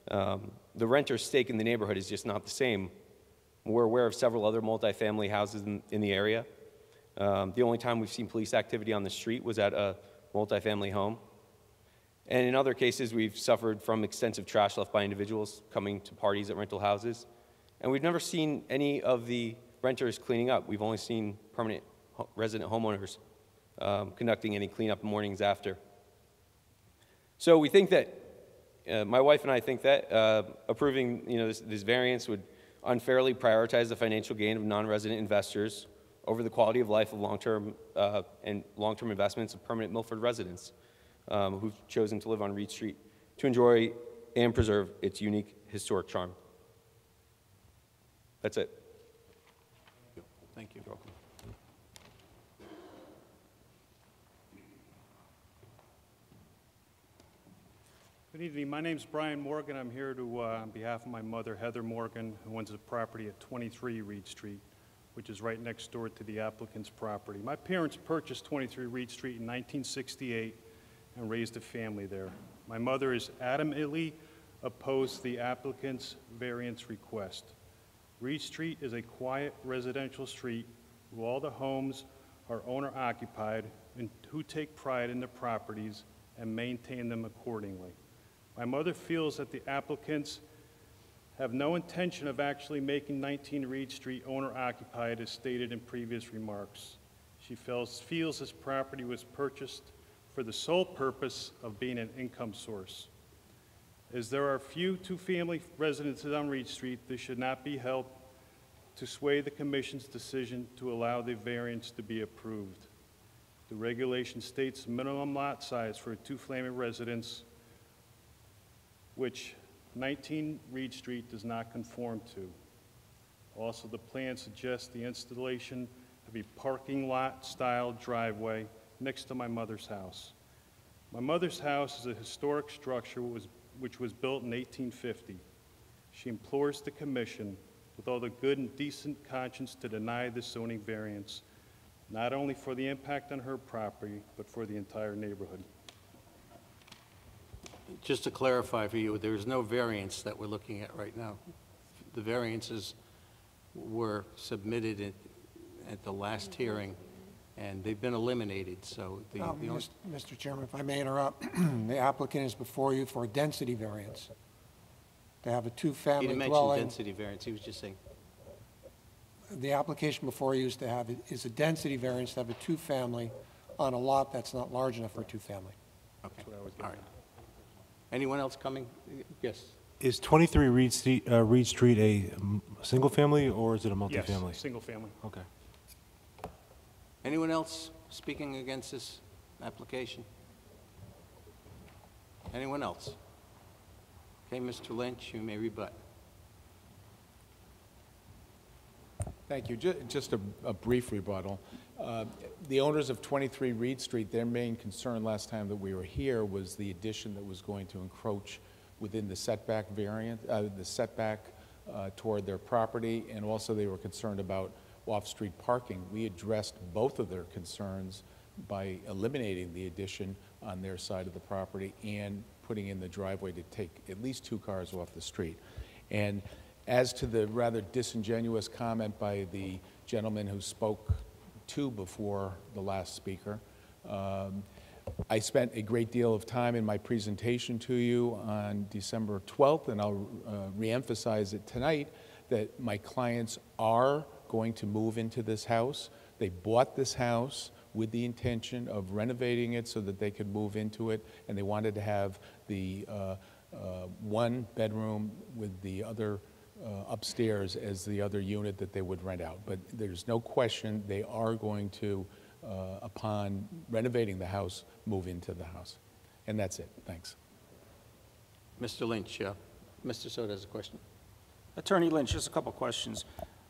the renter's stake in the neighborhood is just not the same. We're aware of several other multifamily houses in the area. The only time we've seen police activity on the street was at a multifamily home. And in other cases, we've suffered from extensive trash left by individuals coming to parties at rental houses. And we've never seen any of the renters cleaning up. We've only seen permanent resident homeowners conducting any cleanup mornings after. So we think that, my wife and I think that approving this variance would unfairly prioritize the financial gain of non-resident investors over the quality of life of long-term investments of permanent Milford residents who've chosen to live on Reed Street to enjoy and preserve its unique historic charm. That's it. Thank you. You're welcome. Good evening. My name's Brian Morgan. I'm here on behalf of my mother, Heather Morgan, who owns a property at 23 Reed Street, which is right next door to the applicant's property. My parents purchased 23 Reed Street in 1968 and raised a family there. My mother is adamantly opposed to the applicant's variance request. Reed Street is a quiet residential street where all the homes are owner-occupied and who take pride in their properties and maintain them accordingly. My mother feels that the applicants have no intention of actually making 19 Reed Street owner-occupied as stated in previous remarks. She feels this property was purchased for the sole purpose of being an income source. As there are few two-family residences on Reed Street, this should not be held to sway the Commission's decision to allow the variance to be approved. The regulation states minimum lot size for a two-family residence, which 19 Reed Street does not conform to. Also, the plan suggests the installation of a parking lot-style driveway next to my mother's house. My mother's house is a historic structure which was built in 1850. she implores the commission with all the good and decent conscience to deny this zoning variance, not only for the impact on her property, but for the entire neighborhood. Just to clarify for you, there is no variance that we're looking at right now. The variances were submitted at the last hearing, and they've been eliminated, so the only... Mr. Chairman, if I may interrupt, the applicant is before you for a density variance. To have a He two-family didn't mention dwelling. density variance, he was just saying, The application before you is a density variance to have a two-family on a lot that's not large enough for a two-family. okay, all right. Anyone else coming? Yes. Is 23 Reed Street a single family or is it a Yes, multifamily? single family. Okay. Anyone else speaking against this application? Anyone else? Okay, Mr. Lynch, you may rebut. Thank you. Just a brief rebuttal. The owners of 23 Reed Street, their main concern last time that we were here was the addition that was going to encroach within the setback variant, toward their property, and also they were concerned about off-street parking. We addressed both of their concerns by eliminating the addition on their side of the property and putting in the driveway to take at least 2 cars off the street. And as to the rather disingenuous comment by the gentleman who spoke before the last speaker, I spent a great deal of time in my presentation to you on December 12th, and I'll reemphasize it tonight, that my clients are going to move into this house. They bought this house with the intention of renovating it so that they could move into it, and they wanted to have the one bedroom with the other upstairs as the other unit that they would rent out. But there's no question they are going to, upon renovating the house, move into the house. And that's it. Thanks. Mr. Lynch, Mr. Soto has a question. Attorney Lynch, just a couple questions.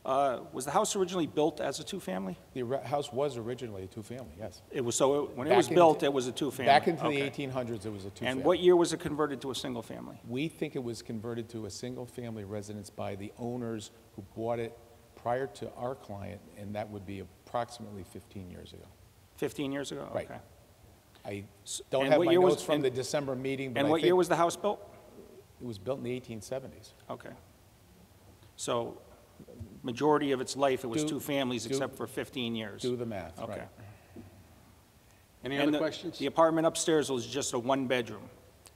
Was the house originally built as a two-family? The house was originally a two-family, yes. It was, so when it was built, it was a two-family? Back into Okay. the 1800s, it was a two-family. And what year was it converted to a single-family? We think it was converted to a single-family residence by the owners who bought it prior to our client, and that would be approximately 15 years ago. 15 years ago? Right. Okay. I don't And have what my year was- notes from and- the December meeting, but And I what year think was the house built? it was built in the 1870s. Okay. So, majority of its life, it was Do- two families do- except for 15 years? Do the math, Okay. right. Any And other questions? the apartment upstairs was just a one-bedroom?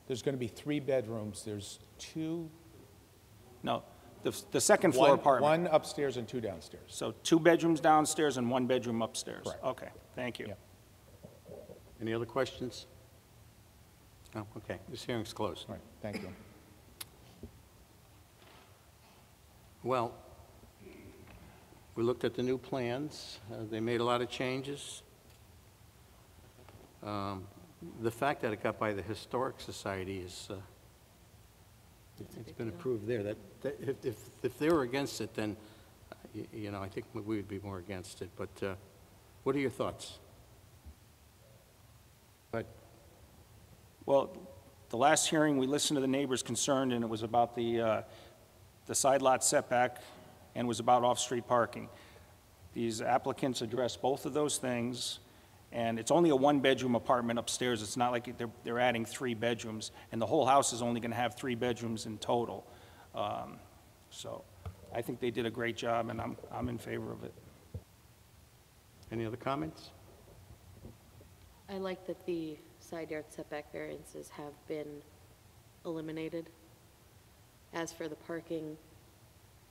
There's going to be 3 bedrooms. There's 2. No, the second floor apartment? One upstairs and 2 downstairs. So 2 bedrooms downstairs and 1 bedroom upstairs? Correct. Okay, thank you. Yep. Any other questions? No, okay, this hearing's closed. Right, thank you. Well, we looked at the new plans. They made a lot of changes. The fact that it got by the Historic Society is, it's been approved there. That if they were against it, then, you know, I think we would be more against it. But what are your thoughts? But Well, the last hearing, we listened to the neighbors concerned, and it was about the side lot setback and was about off-street parking. These applicants addressed both of those things, and it's only a one-bedroom apartment upstairs. It's not like they're adding 3 bedrooms, and the whole house is only going to have 3 bedrooms in total. So I think they did a great job, and I'm in favor of it. any other comments? I like that the side yard setback variances have been eliminated. As for the parking,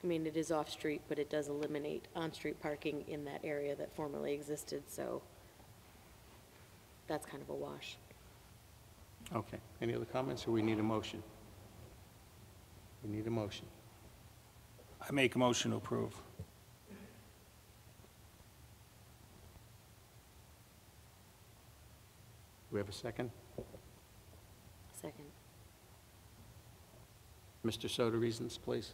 I mean, it is off-street, but it does eliminate on-street parking in that area that formerly existed, so that's kind of a wash. Okay, any other comments, or we need a motion? We need a motion. I make a motion to approve. Do we have a second? Second. Mr. Soto, reasons, please.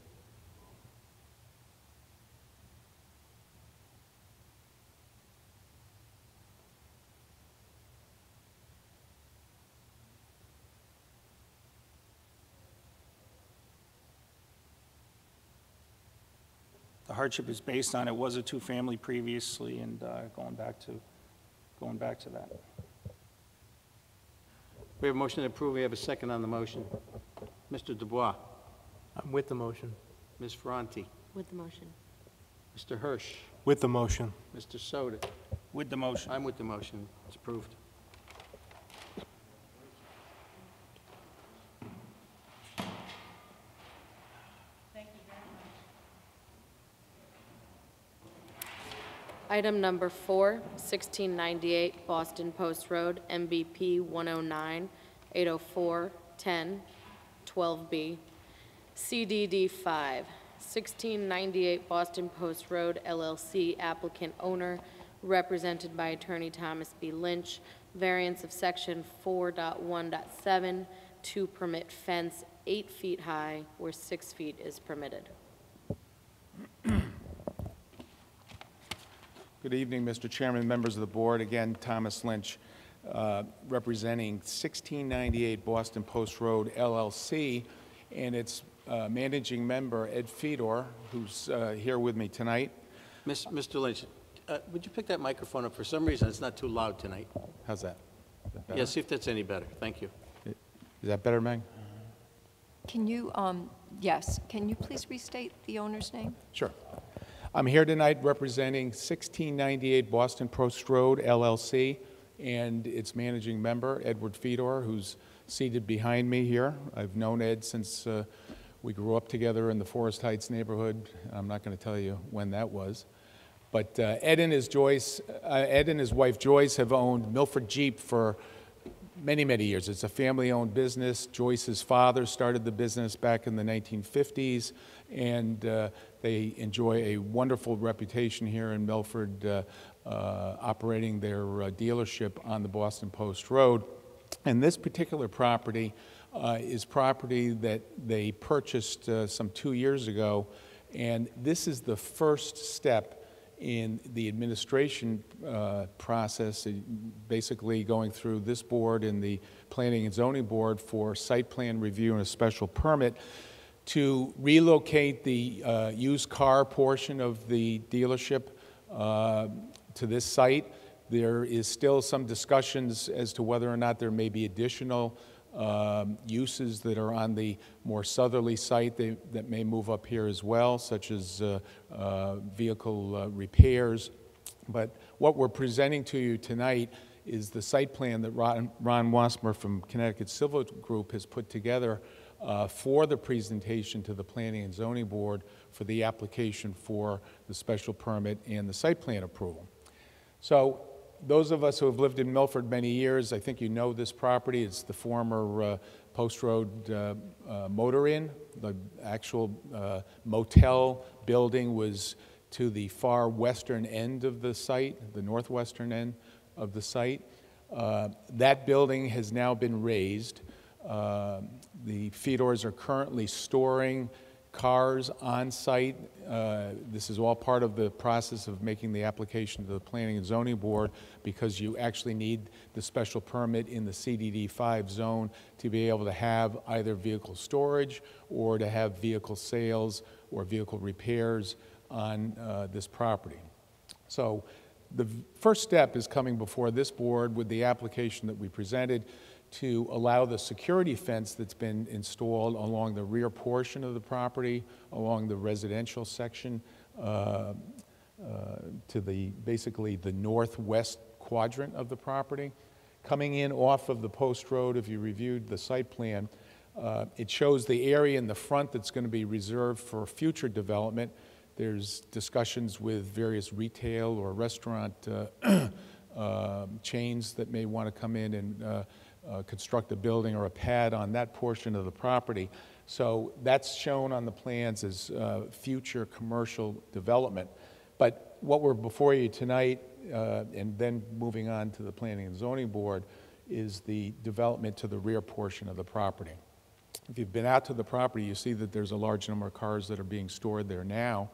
hardship is based on. It was a two-family previously, and going back to that. We have a motion to approve. We have a second on the motion. Mr. Dubois. I'm with the motion. Ms. Ferranti. With the motion. Mr. Hirsch. With the motion. Mr. Soto. With the motion. I'm with the motion. It's approved. Item number 4, 1698 Boston Post Road, MBP 109, 804, 10, 12B. CDD 5, 1698 Boston Post Road, LLC, applicant owner, represented by attorney Thomas B. Lynch, variance of section 4.1.7 to permit fence 8 feet high where 6 feet is permitted. Good evening, Mr. Chairman, members of the board. Again, Thomas Lynch, representing 1698 Boston Post Road, LLC, and its managing member, Ed Fedor, who's here with me tonight. Mr. Lynch, would you pick that microphone up? For some reason, it's not too loud tonight. How's that? Is that better? Yeah, see if that's any better. Thank you. Is that better, Meg? Can you, yes, can you please restate the owner's name? Sure. I'm here tonight representing 1698 Boston Post Road, LLC, and its managing member, Edward Fedor, who's seated behind me here. I've known Ed since we grew up together in the Forest Heights neighborhood. I'm not going to tell you when that was. But Ed and his wife Joyce have owned Milford Jeep for many, many years. It's a family-owned business. Joyce's father started the business back in the 1950s, and they enjoy a wonderful reputation here in Milford, operating their dealership on the Boston Post Road. And this particular property is property that they purchased some 2 years ago, and this is the first step in the administration process, basically going through this board and the Planning and Zoning Board for site plan review and a special permit to relocate the used car portion of the dealership to this site. There is still some discussions as to whether or not there may be additional uses that are on the more southerly site that may move up here as well, such as vehicle repairs. But what we're presenting to you tonight is the site plan that Ron Wasmer from Connecticut Civil Group has put together for the presentation to the Planning and Zoning Board for the application for the special permit and the site plan approval. So those of us who have lived in Milford many years, I think you know this property. It's the former Post Road Motor Inn. The actual motel building was to the far western end of the site, the northwestern end of the site. That building has now been raised. The Fedors are currently storing cars on site. This is all part of the process of making the application to the Planning and Zoning Board, because you actually need the special permit in the CDD 5 zone to be able to have either vehicle storage or to have vehicle sales or vehicle repairs on this property. So the first step is coming before this board with the application that we presented to allow the security fence that's been installed along the rear portion of the property, along the residential section, to basically the northwest quadrant of the property. Coming in off of the Post Road, if you reviewed the site plan, it shows the area in the front that's going to be reserved for future development. There's discussions with various retail or restaurant chains that may want to come in and construct a building or a pad on that portion of the property. So that's shown on the plans as future commercial development. But what we're before you tonight, and then moving on to the Planning and Zoning Board, is the development to the rear portion of the property. If you've been out to the property, you see that there's a large number of cars that are being stored there now.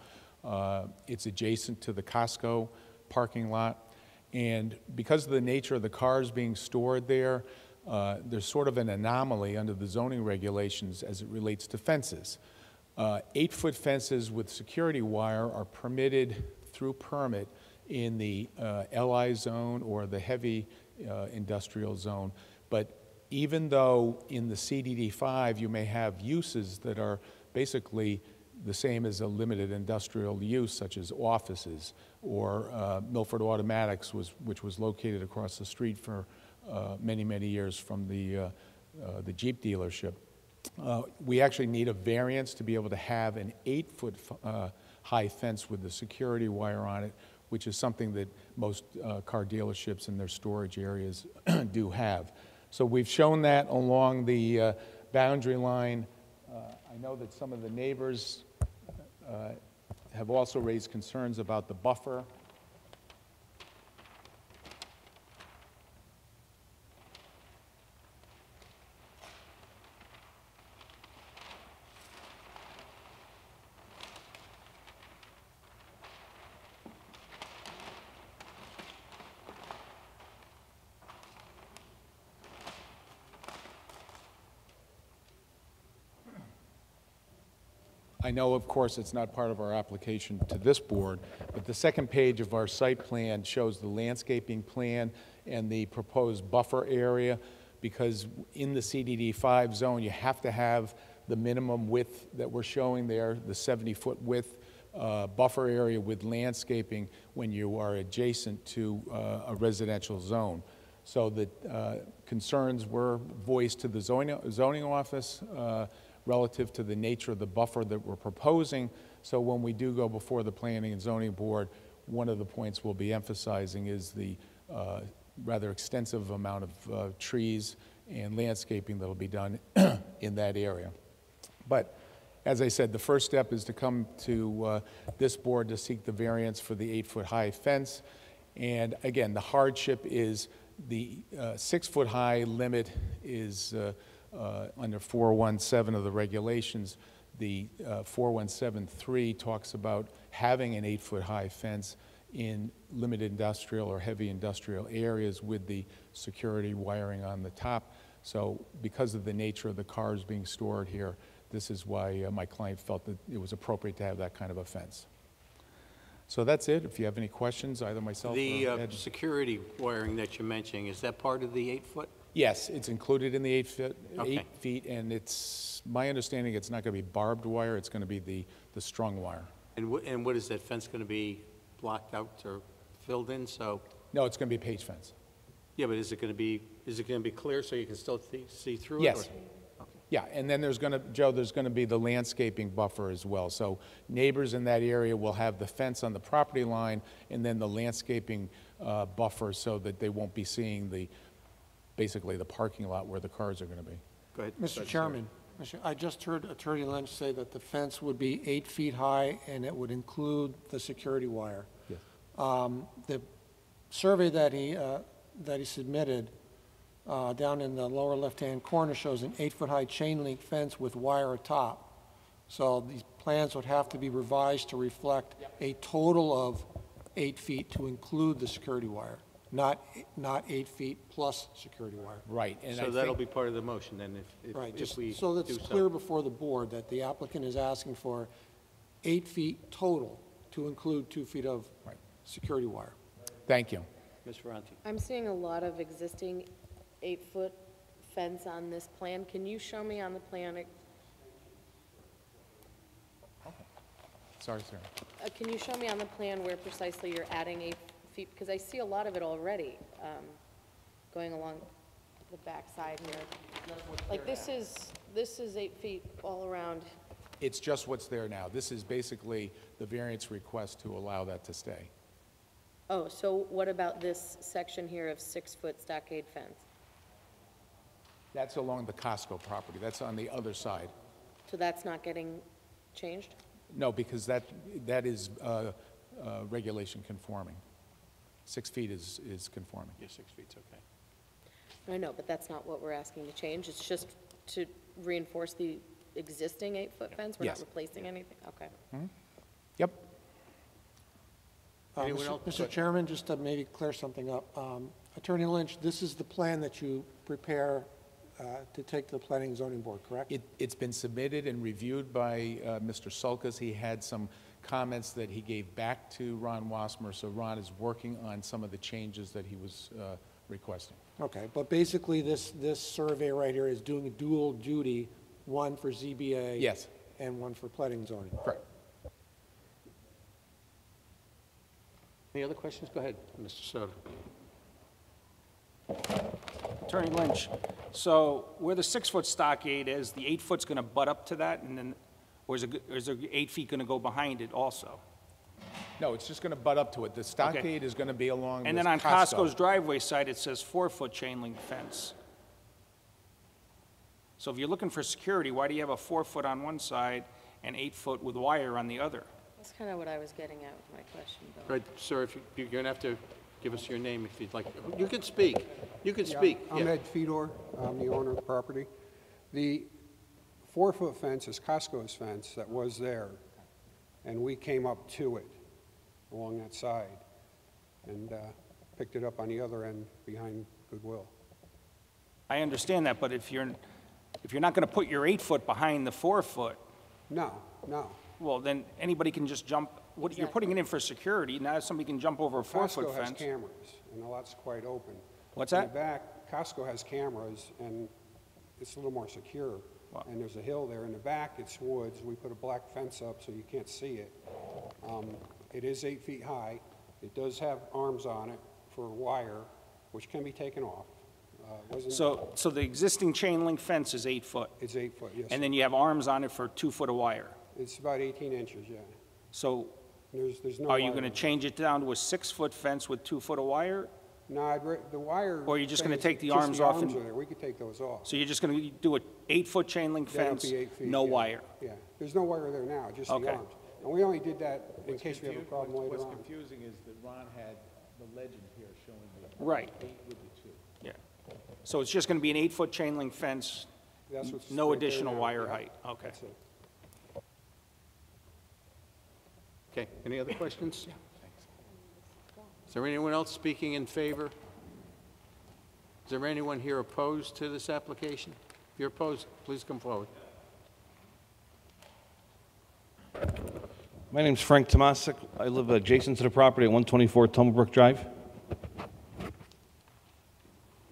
It's adjacent to the Costco parking lot. And because of the nature of the cars being stored there, there's sort of an anomaly under the zoning regulations as it relates to fences. 8-foot fences with security wire are permitted through permit in the LI zone or the heavy industrial zone. But even though in the CDD5 you may have uses that are basically the same as a limited industrial use, such as offices, or Milford Automatics, which was located across the street for many, many years from the Jeep dealership. We actually need a variance to be able to have an 8-foot high fence with the security wire on it, which is something that most car dealerships in their storage areas do have. So we've shown that along the boundary line. I know that some of the neighbors have also raised concerns about the buffer. I know, of course, it's not part of our application to this board, but the second page of our site plan shows the landscaping plan and the proposed buffer area, because in the CDD5 zone, you have to have the minimum width that we're showing there, the 70-foot width buffer area with landscaping when you are adjacent to a residential zone. So the concerns were voiced to the zoning office relative to the nature of the buffer that we're proposing. So when we do go before the Planning and Zoning Board, one of the points we'll be emphasizing is the rather extensive amount of trees and landscaping that will be done in that area. But as I said, the first step is to come to this board to seek the variance for the 8-foot high fence. And again, the hardship is the 6-foot high limit is under 417 of the regulations. The 4173 talks about having an 8-foot high fence in limited industrial or heavy industrial areas with the security wiring on the top. So because of the nature of the cars being stored here, this is why my client felt that it was appropriate to have that kind of a fence. So that's it. If you have any questions, either myself or Ed. The security wiring that you're mentioning, is that part of the 8-foot? Yes, it's included in the 8 feet, Okay. 8 feet, and it's my understanding it's not going to be barbed wire. It's going to be the strung wire. And what is that fence going to be blocked out or filled in? So No, it's going to be a page fence. yeah, but is it going to be clear so you can still see through Yes. it? Or? Yeah, and then there's going to, Joe, there's going to be the landscaping buffer as well. So neighbors in that area will have the fence on the property line and then the landscaping buffer so that they won't be seeing basically the parking lot where the cars are going to be. Go ahead. Mr. Chairman, I just heard Attorney Lynch say that the fence would be 8 feet high and it would include the security wire. Yes. The survey that he submitted down in the lower left-hand corner shows an 8-foot high chain link fence with wire atop. So these plans would have to be revised to reflect a total of 8 feet to include the security wire, not 8 feet plus security wire. Right. And So that'll be part of the motion then Right, if just we so that's do clear before the board that the applicant is asking for 8 feet total to include 2 feet of Right. security wire. Thank you. Ms. Ferranti. I'm seeing a lot of existing 8-foot fence on this plan. Can you show me on the plan, Sorry, sir. can you show me on the plan where precisely you're adding 8 feet? Because I see a lot of it already, going along the back side here. Like this is 8 feet all around. It's just what's there now. This is basically the variance request to allow that to stay. Oh, so what about this section here of 6-foot stockade fence? That's along the Costco property. That's on the other side. So that's not getting changed? No, because that is regulation conforming. 6 feet is conforming. Yeah, 6 feet's okay. I know, but that's not what we're asking to change. It's just to reinforce the existing 8-foot fence? We're not Yes. replacing anything? Okay. Yep. Anyone else? Mr. Chairman, just to maybe clear something up, Attorney Lynch, this is the plan that you prepare to take to the Planning and Zoning Board, correct? It's been submitted and reviewed by Mr. Sulcas. He had some comments that he gave back to Ron Wassmer, so Ron is working on some of the changes that he was requesting. Okay, but basically this survey right here is doing dual duty, one for ZBA. Yes. And one for Planning and Zoning. Correct. Any other questions? Go ahead, Mr. Soto. Attorney Lynch, so where the 6-foot stockade is, the 8-foot's going to butt up to that, and then, or is there 8 feet going to go behind it also? No, it's just going to butt up to it. The stockade is going to be along And this then on Costco's driveway side, it says 4-foot chain link fence. So if you're looking for security, why do you have a 4-foot on one side and 8-foot with wire on the other? That's kind of what I was getting at with my question, Bill. Right, sir, if you're going to have to give us your name if you'd like. You can speak. You can speak. I'm Ed Fedor. I'm the owner of the property. The 4-foot fence is Costco's fence that was there, and we came up to it along that side and picked it up on the other end behind Goodwill. I understand that, but if you're not going to put your 8-foot behind the 4-foot, No, no. well, then anybody can just jump. What, you're putting it in for security. Now somebody can jump over a 4-foot Costco has fence. cameras, and the lot's quite open. What's In that? the back, Costco has cameras, and it's a little more secure. Wow. And there's a hill there. In the back, it's woods. We put a black fence up so you can't see it. It is 8 feet high. It does have arms on it for wire, which can be taken off. So the existing chain link fence is 8 foot, It's 8 foot, yes. and then you have arms on it for 2 foot of wire. It's about 18 inches, yeah. So There's no are you wire going to on it. change it down to a 6-foot fence with 2 foot of wire? No, the wire. Or are you just gonna thing is take the just arms off and- are there. We could take those off. So you're just going to do an 8-foot chain link That'll fence, be 8 feet, no yeah. wire? Yeah, there's no wire there now, just the Okay. arms. And we only did that in case we have a problem later What's on. confusing is that Ron had the legend here showing the Right. 8 with the 2. Yeah. So it's just going to be an 8-foot chain link fence, That's what's no right there additional now, wire yeah. height? Okay. That's it. Okay, any other questions? Is there anyone else speaking in favor? Is there anyone here opposed to this application? If you're opposed, please come forward. My name's Frank Tomasic. I live adjacent to the property at 124 Tumblebrook Drive.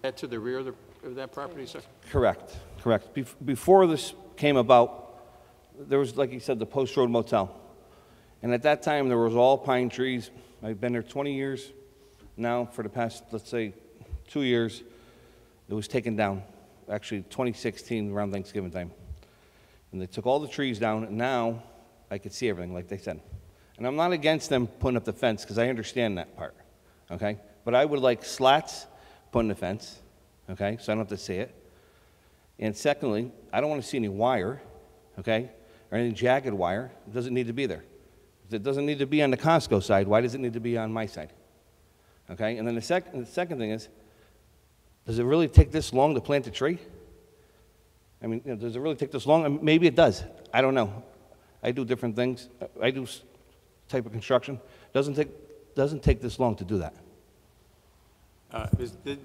That to the rear of that property, sir? Correct, correct. Before this came about, there was, like you said, the Post Road Motel. And at that time, there was all pine trees. I've been there 20 years. Now, for the past, let's say, 2 years, it was taken down. Actually, 2016, around Thanksgiving time. And they took all the trees down, and now I could see everything, like they said. And I'm not against them putting up the fence, because I understand that part, okay? But I would like slats put in the fence, okay, so I don't have to see it. And secondly, I don't want to see any wire, okay, or any jagged wire. It doesn't need to be there. If it doesn't need to be on the Costco side, why does it need to be on my side? Okay, and then the second thing is, does it really take this long to plant a tree? I mean, does it really take this long? Maybe it does. I don't know. I do different things. I do type of construction. Doesn't take this long to do that.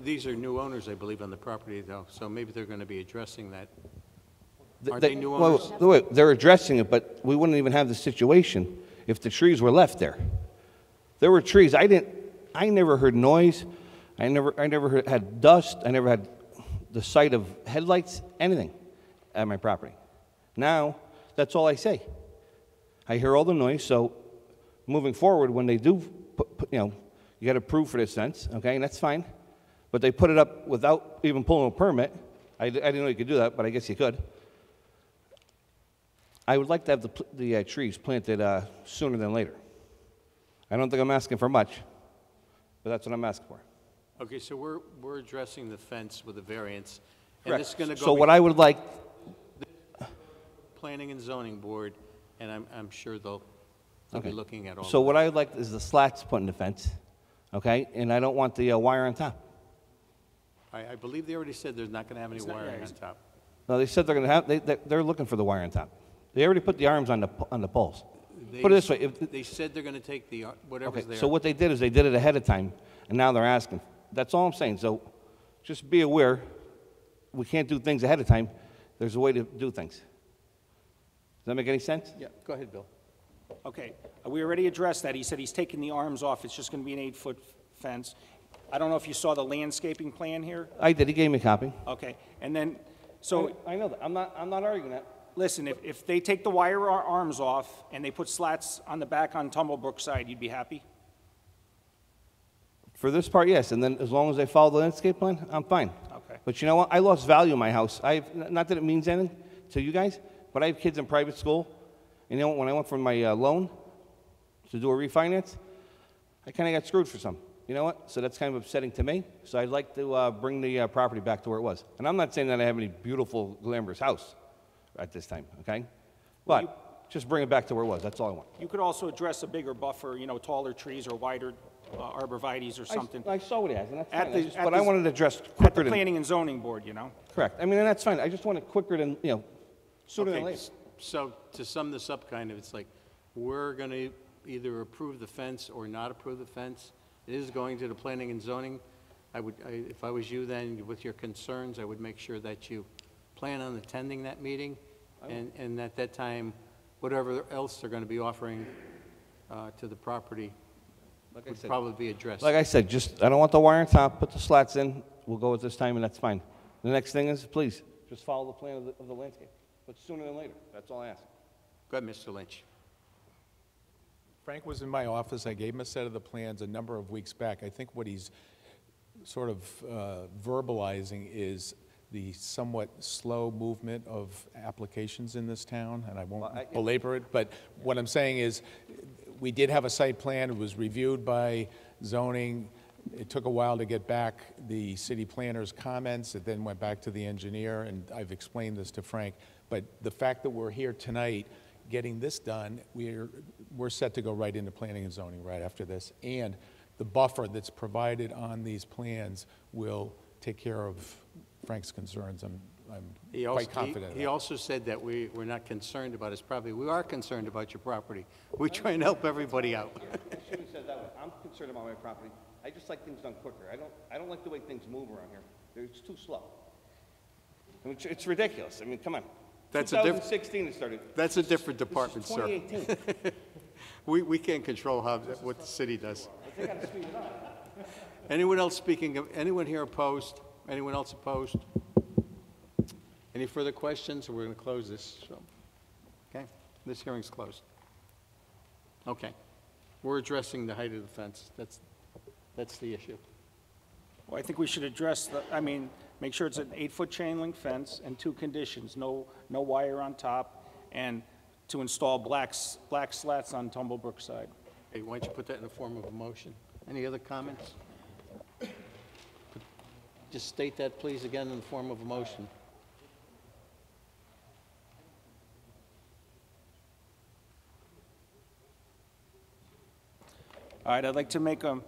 These are new owners, I believe, on the property, though, so maybe they're going to be addressing that. Aren't they new owners? Well, they're addressing it, but we wouldn't even have the situation if the trees were left there. There were trees. I never heard noise. I never had dust. I never had the sight of headlights, anything at my property. Now, that's all I say. I hear all the noise, so moving forward, when they do, you got to prove for this fence, okay, and that's fine. But they put it up without even pulling a permit. I didn't know you could do that, but I guess you could. I would like to have the trees planted sooner than later. I don't think I'm asking for much, but that's what I'm asking for. Okay, so we're addressing the fence with a variance. And Correct. this is going to go So what I would like, Planning and Zoning Board, and I'm sure they'll be looking at all so of what that. I would like is the slats put in the fence, okay? And I don't want the wire on top. I believe they already said there's not going to have any wiring on top. No, they said they're going to have, they're looking for the wire on top. They already put the arms on the poles. Put it this way. They said they're going to take the whatever's Okay, there. so what they did is they did it ahead of time, and now they're asking. That's all I'm saying. So just be aware we can't do things ahead of time, there's a way to do things. Does that make any sense? Yeah, go ahead, Bill. Okay, we already addressed that. He said he's taking the arms off. It's just going to be an 8-foot fence. I don't know if you saw the landscaping plan here. I did, he gave me a copy. Okay, and then, so, I know that, I'm not arguing that. listen, if they take the wire arms off and they put slats on the back on Tumblebrook side, you'd be happy? For this part, yes, and then as long as they follow the landscape plan, I'm fine. Okay. But you know what, I lost value in my house. Not that it means anything to you guys, but I have kids in private school, and you know, when I went for my loan to do a refinance, I kind of got screwed for some. You know what? So that's kind of upsetting to me. So I'd like to bring the property back to where it was. And I'm not saying that I have any beautiful, glamorous house at this time, okay? But just bring it back to where it was. That's all I want. You could also address a bigger buffer, you know, taller trees or wider arborvitaes or something. I saw what he has, and that's At fine. the- But I wanted to address At quicker the than... Planning and Zoning Board, you know? Correct. I mean, and that's fine. I just want it quicker than, you know, sooner than Okay, later. so to sum this up, kind of, it's like, we're going to either approve the fence or not approve the fence. It is going to the planning and zoning. If I was you then, with your concerns, I would make sure that you plan on attending that meeting, and at that time, whatever else they're going to be offering to the property Like I would said- probably be addressed. Like I said, just, I don't want the wire on top, put the slats in, we'll go with this time, and that's fine. The next thing is, please, just follow the plan of the landscape, but sooner than later, that's all I ask. Go ahead, Mr. Lynch. Frank was in my office. I gave him a set of the plans a number of weeks back. I think what he's sort of verbalizing is the somewhat slow movement of applications in this town, and I won't belabor it, but what I'm saying is, we did have a site plan. It was reviewed by zoning. It took a while to get back the city planner's comments. It then went back to the engineer, and I've explained this to Frank. But the fact that we're here tonight getting this done, we're set to go right into planning and zoning right after this. And the buffer that's provided on these plans will take care of Frank's concerns. I'm quite confident of He that. also said that we're not concerned about his property. We are concerned about your property. We try and help everybody out. I should have said that way. I'm concerned about my property. I just like things done quicker. I don't like the way things move around here. It's too slow. I mean, it's ridiculous. I mean, come on. That's a 2016 it started. That's a different department, This is sir. 2018. We can't control what the city does. But they got to speed it up. Anyone else speaking, anyone here opposed? Anyone else opposed? Any further questions, or we're going to close this? So, okay, this hearing's closed. Okay, we're addressing the height of the fence. That's the issue. Well, I think we should address make sure it's an 8-foot chain link fence and 2 conditions, no wire on top, and to install black slats on Tumblebrook side. Hey, why don't you put that in the form of a motion? Any other comments? Just state that, please, again, in the form of a motion. All right, I'd like to make a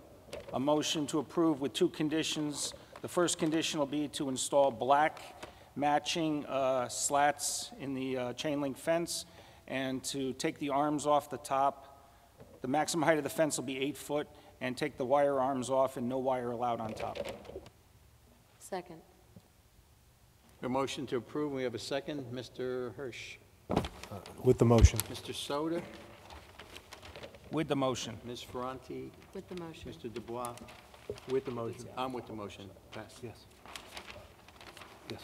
motion to approve with 2 conditions. The first condition will be to install black matching slats in the chain link fence and to take the arms off the top. The maximum height of the fence will be 8 foot, and take the wire arms off and no wire allowed on top. Second. A motion to approve, we have a second. Mr. Hirsch. With the motion. Mr. Soda. With the motion. Ms. Ferranti. With the motion. Mr. Dubois. With the motion. I'm with the motion. Pass. Yes. Yes.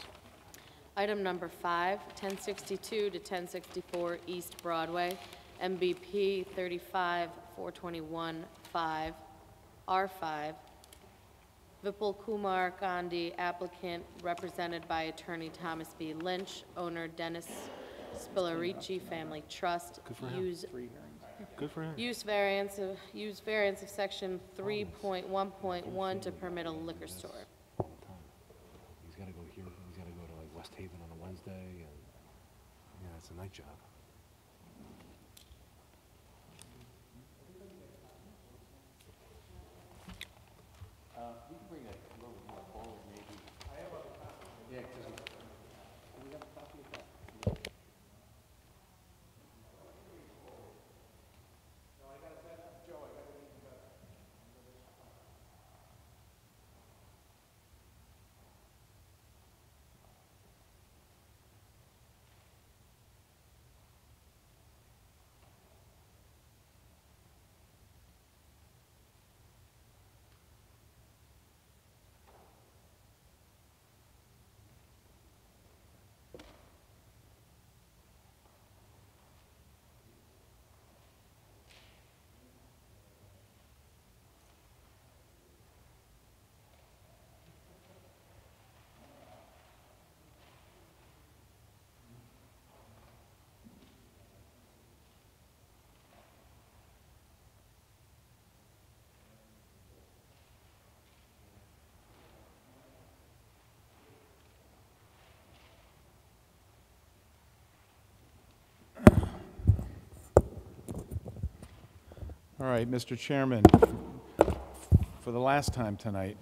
Item number 5, 1062 to 1064 East Broadway, MBP 35-421-5, R5. Vipul Kumar Gandhi, applicant, represented by attorney Thomas B. Lynch, owner Dennis Spillerici Family Trust. Good for him. Good for him. Use variance of section 3.1.1 to permit a liquor store. He's got to go here. He's got to go to like West Haven on a Wednesday, and yeah, it's a night job. We can bring that a little more forward, maybe. I have other copies. Yeah, because we have a copy of that. All right, Mr. Chairman, for the last time tonight,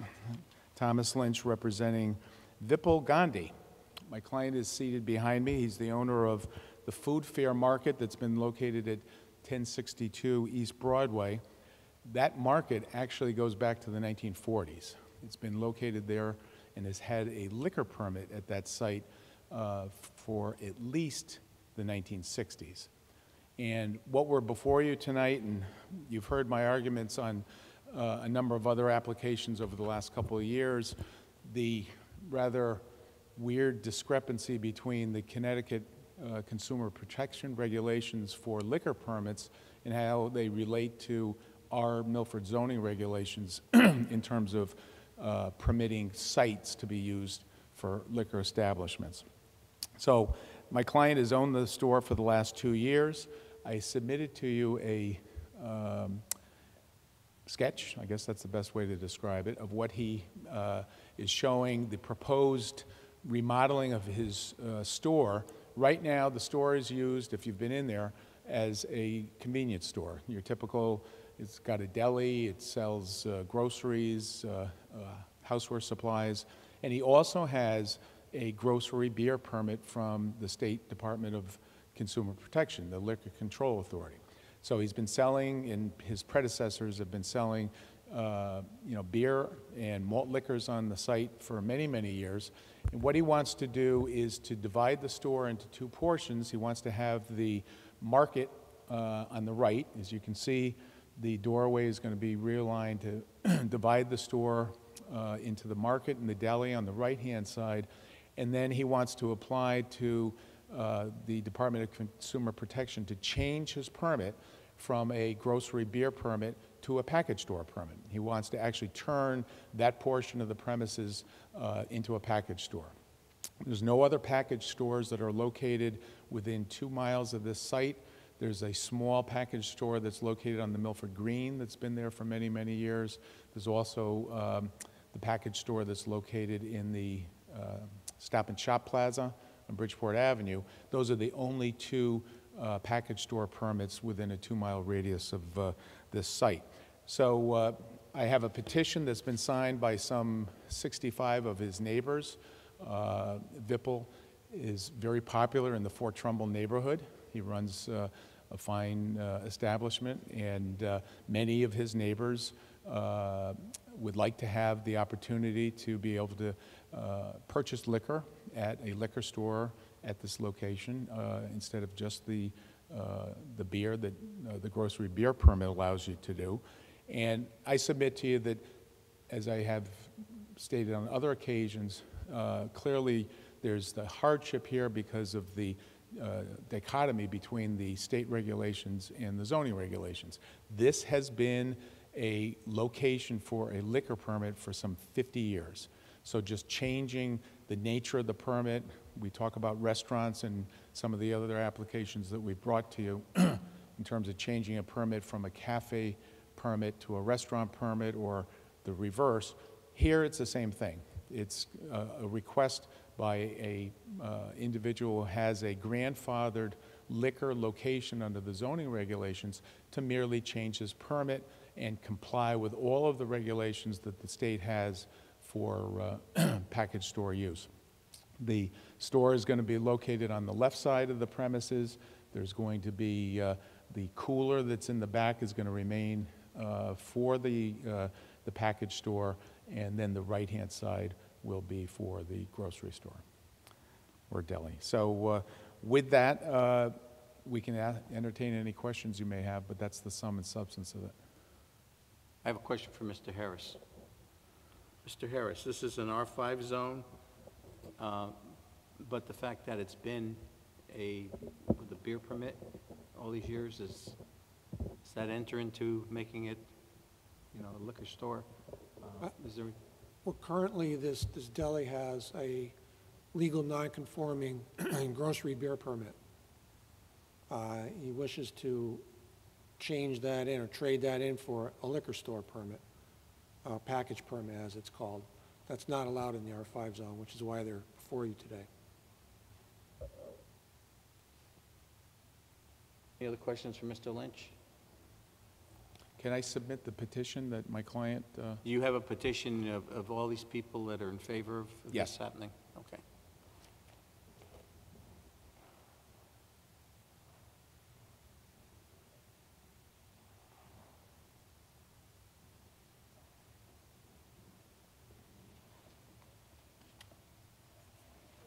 Thomas Lynch representing Vipul Gandhi. My client is seated behind me. He's the owner of the Food Fair Market that's been located at 1062 East Broadway. That market actually goes back to the 1940s. It's been located there and has had a liquor permit at that site for at least the 1960s. And what we're before you tonight, and you've heard my arguments on a number of other applications over the last couple of years, the rather weird discrepancy between the Connecticut consumer protection regulations for liquor permits and how they relate to our Milford zoning regulations in terms of permitting sites to be used for liquor establishments. So my client has owned the store for the last 2 years. I submitted to you a sketch, I guess that's the best way to describe it, of what he is showing, the proposed remodeling of his store. Right now, the store is used, if you've been in there, as a convenience store. Your typical, it's got a deli, it sells groceries, houseware supplies, and he also has a grocery beer permit from the State Department of Consumer Protection, the Liquor Control Authority. So he's been selling, and his predecessors have been selling, beer and malt liquors on the site for many, many years. And what he wants to do is to divide the store into 2 portions. He wants to have the market on the right. As you can see, the doorway is going to be realigned to divide the store into the market and the deli on the right-hand side. And then he wants to apply to the Department of Consumer Protection to change his permit from a grocery beer permit to a package store permit. He wants to actually turn that portion of the premises into a package store. There's no other package stores that are located within 2 miles of this site. There's a small package store that's located on the Milford Green that's been there for many, many years. There's also the package store that's located in the Stop and Shop Plaza on Bridgeport Avenue. Those are the only 2 package store permits within a 2-mile radius of this site. So I have a petition that's been signed by some 65 of his neighbors. Vipul is very popular in the Fort Trumbull neighborhood. He runs a fine establishment, and many of his neighbors would like to have the opportunity to be able to purchase liquor at a liquor store at this location instead of just the beer that the grocery beer permit allows you to do. And I submit to you that, as I have stated on other occasions, clearly there's the hardship here because of the dichotomy between the state regulations and the zoning regulations. This has been a location for a liquor permit for some 50 years. So just changing the nature of the permit, we talk about restaurants and some of the other applications that we've brought to you in terms of changing a permit from a cafe permit to a restaurant permit or the reverse. Here it's the same thing. It's a request by a individual who has a grandfathered liquor location under the zoning regulations to merely change his permit and comply with all of the regulations that the state has for package store use. The store is going to be located on the left side of the premises. There's going to be the cooler that's in the back is going to remain for the package store, and then the right-hand side will be for the grocery store or deli. So with that, we can entertain any questions you may have, but that's the sum and substance of it. I have a question for Mr. Harris. Mr. Harris, this is an R5 zone, but the fact that it's been with a beer permit all these years, does that enter into making it, a liquor store? Is there? Well, currently, this deli has a legal non-conforming grocery beer permit. He wishes to change that in or trade that in for a liquor store permit, package permit as it's called. That's not allowed in the R5 zone, which is why they're before you today. Any other questions for Mr. Lynch? Can I submit the petition that my client, Do you have a petition of all these people that are in favor of Yes. this happening? Okay.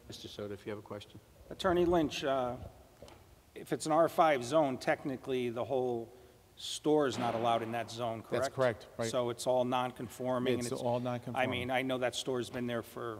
Mr. Soto, if you have a question. Attorney Lynch, if it's an R5 zone, technically the whole store is not allowed in that zone, correct? That's correct, right. So it's all non-conforming? and It's all non-conforming. I mean, I know that store's been there for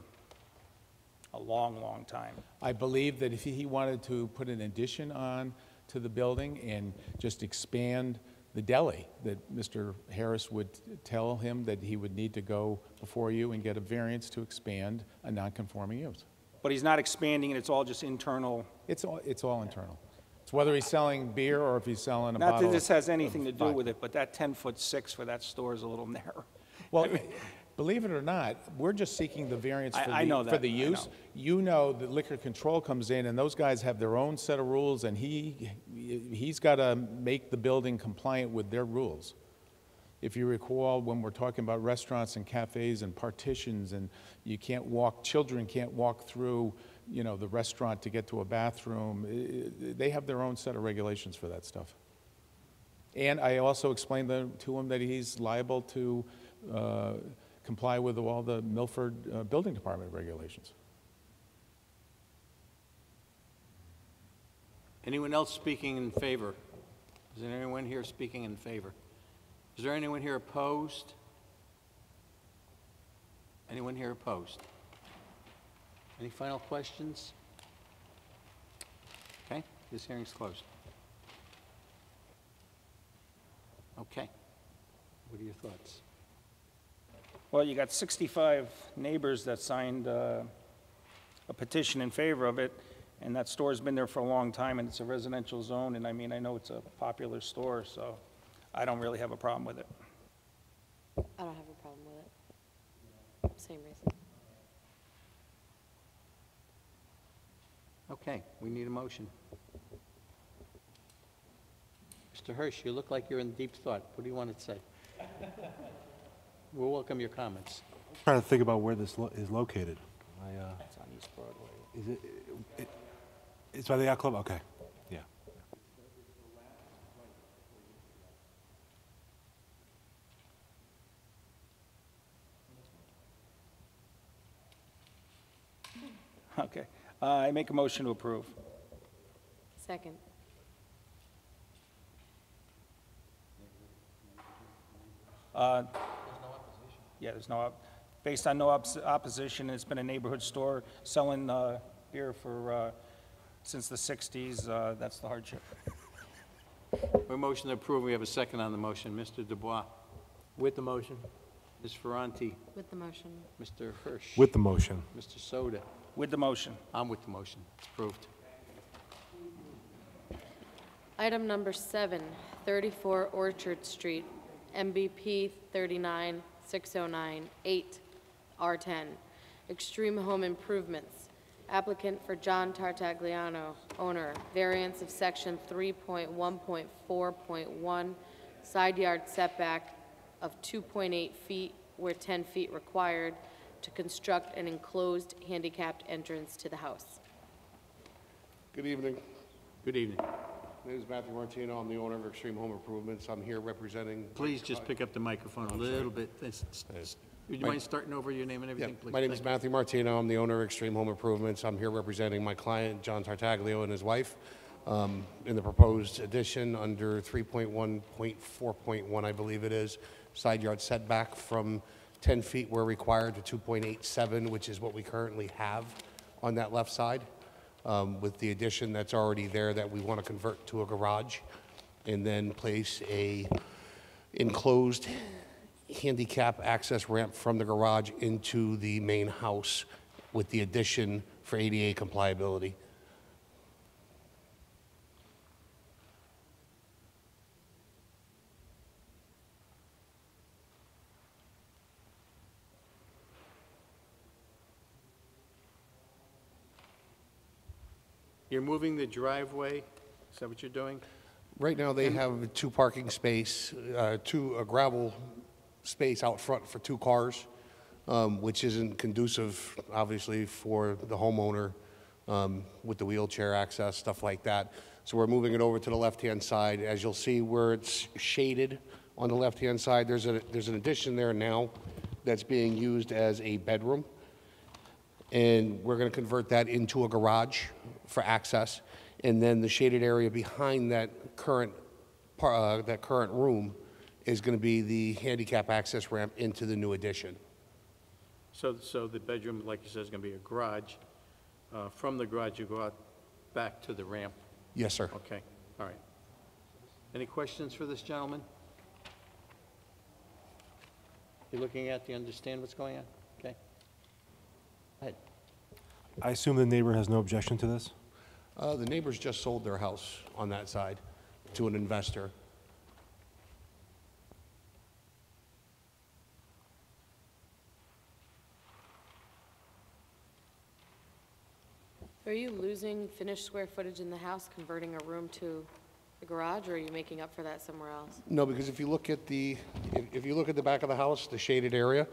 a long, long time. I believe that if he wanted to put an addition on to the building and just expand the deli, that Mr. Harris would tell him that he would need to go before you and get a variance to expand a non-conforming use. But he's not expanding it, it's all just internal? It's all internal. It's whether he's selling beer or if he's selling a Not bottle that this has of anything to do vodka. with it, but that 10'6" for that store is a little narrow. Well, believe it or not, we're just seeking the variance for I know the, that, for the I use. know. You know that liquor control comes in, and those guys have their own set of rules, and he's got to make the building compliant with their rules. If you recall, when we're talking about restaurants and cafes and partitions, and you can't walk, children can't walk through, you know, the restaurant to get to a bathroom, they have their own set of regulations for that stuff. And I also explained to him that he's liable to comply with all the Milford Building Department regulations. Anyone else speaking in favor? Is there anyone here speaking in favor? Is there anyone here opposed? Anyone here opposed? Any final questions? Okay, this hearing's closed. Okay. What are your thoughts? Well, you got 65 neighbors that signed a petition in favor of it, and that store's been there for a long time, and it's a residential zone, and I mean, I know it's a popular store, so I don't really have a problem with it. I don't have a problem with it. Same reason. Okay, we need a motion. Mr. Hirsch, you look like you're in deep thought. What do you want to say? We'll welcome your comments. I'm trying to think about where this is located. It's on East Broadway. Is it's by the yacht club? Okay, yeah. Okay. I make a motion to approve. Second. Yeah, there's no, based on no opposition, it's been a neighborhood store selling beer for, since the 60s. That's the hardship. We motion to approve. We have a second on the motion. Mr. Dubois. With the motion. Ms. Ferranti. With the motion. Mr. Hirsch. With the motion. Mr. Soda. With the motion. I'm with the motion. It's approved. Item number 7, 34 Orchard Street, MBP 39609, 8, R10, Extreme Home Improvements. Applicant for John Tartagliano, owner, variance of section 3.1.4.1, side yard setback of 2.8 feet where 10 feet required to construct an enclosed handicapped entrance to the house. Good evening. Good evening. My name is Matthew Martino. I'm the owner of Extreme Home Improvements. I'm here representing... Please just pick up the microphone a little bit. Would you mind starting over your name and everything, please? My name is Matthew Martino. I'm the owner of Extreme Home Improvements. I'm here representing my client, John Tartaglio, and his wife in the proposed addition under 3.1.4.1, I believe it is, side yard setback from 10 feet where required to 2.87, which is what we currently have on that left side, with the addition that's already there that we want to convert to a garage, and then place a enclosed handicap access ramp from the garage into the main house with the addition for ADA compliability. You're moving the driveway? Is that what you're doing? Right now, they have two parking space, a gravel space out front for 2 cars, which isn't conducive, obviously, for the homeowner with the wheelchair access, stuff like that. So we're moving it over to the left-hand side. As you'll see where it's shaded on the left-hand side, there's an addition there now that's being used as a bedroom. And we're going to convert that into a garage for access. And then the shaded area behind that current room is going to be the handicap access ramp into the new addition. So the bedroom, like you said, is going to be a garage. From the garage, you go out back to the ramp. Yes, sir. Okay, all right. Any questions for this gentleman? You looking at, do you understand what's going on? Okay. Go ahead. I assume the neighbor has no objection to this? The neighbors just sold their house on that side to an investor. Are you losing finished square footage in the house, converting a room to the garage, or are you making up for that somewhere else? No, because if you look at the back of the house, the shaded area,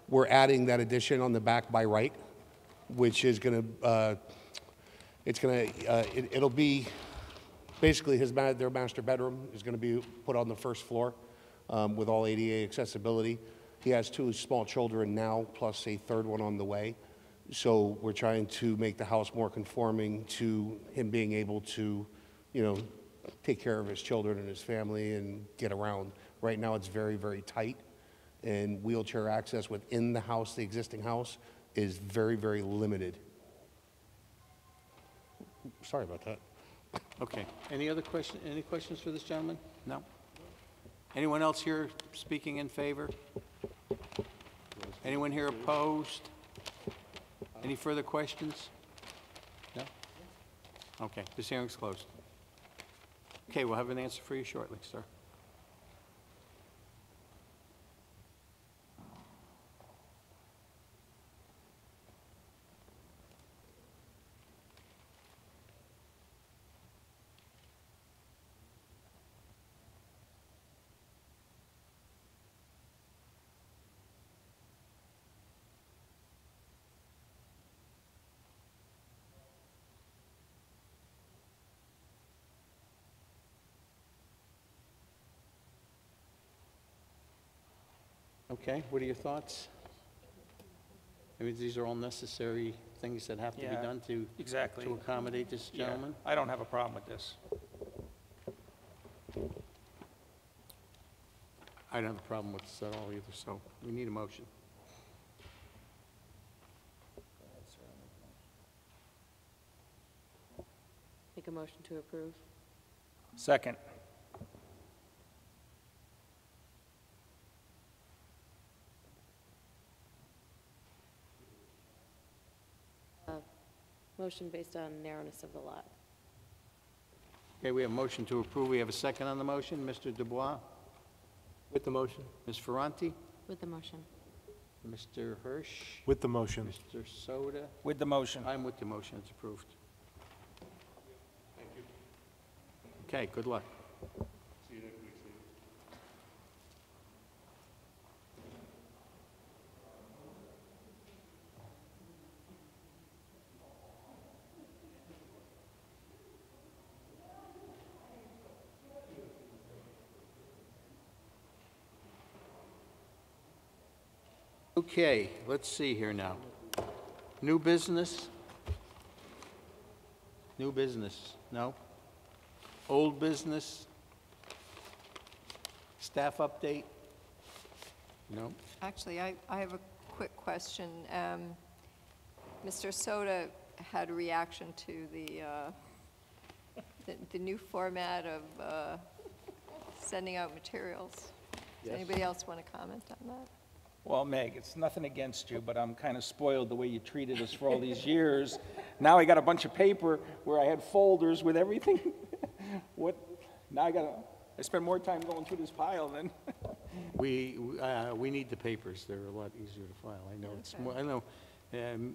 we're adding that addition on the back by right, which is going to, it'll be, basically their master bedroom is going to be put on the first floor with all ADA accessibility. He has 2 small children now, plus a third one on the way. So we're trying to make the house more conforming to him being able to, take care of his children and his family and get around. Right now, it's very, very tight, and wheelchair access within the house, the existing house, is very, very limited. Sorry about that. Okay. Any questions for this gentleman? No? Anyone else here speaking in favor? Anyone here opposed? Any further questions? No? Okay, this hearing's closed. Okay, we'll have an answer for you shortly, sir. Okay, what are your thoughts? I mean, these are all necessary things that have to be done to exactly. to accommodate this gentleman? I don't have a problem with this. I don't have a problem with this at all either, so we need a motion. Make a motion to approve. Second. Motion based on narrowness of the lot. Okay, we have a motion to approve. We have a second on the motion. Mr. Dubois? With the motion. Ms. Ferranti? With the motion. Mr. Hirsch? With the motion. Mr. Soda? With the motion. I'm with the motion. It's approved. Thank you. Okay, good luck. See you next week, Steve. Okay, let's see here now. New business? New business? No? Old business? Staff update? No? Actually, I have a quick question. Mr. Soda had a reaction to the new format of sending out materials. Does Yes. anybody else want to comment on that? Well, Meg, it's nothing against you, but I'm kind of spoiled the way you treated us for all these years. Now I got a bunch of paper where I had folders with everything. Now I spend more time going through this pile than. We need the papers. They're a lot easier to file. I know it's more, I know,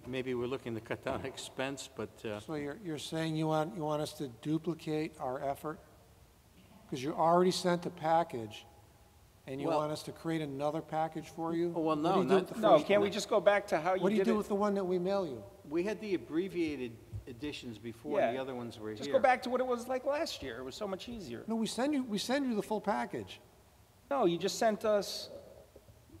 maybe we're looking to cut down expense, but, So you're saying you want us to duplicate our effort? Because you already sent a package, and you Well- want us to create another package for you? Well, What no, do you do not- with the No, first can't one? we just go back to how you What do you did do it? with the one that we mail you? We had the abbreviated editions before, Yeah. the other ones were here. Just go back to what it was like last year. It was so much easier. No, we send you the full package. No, you just sent us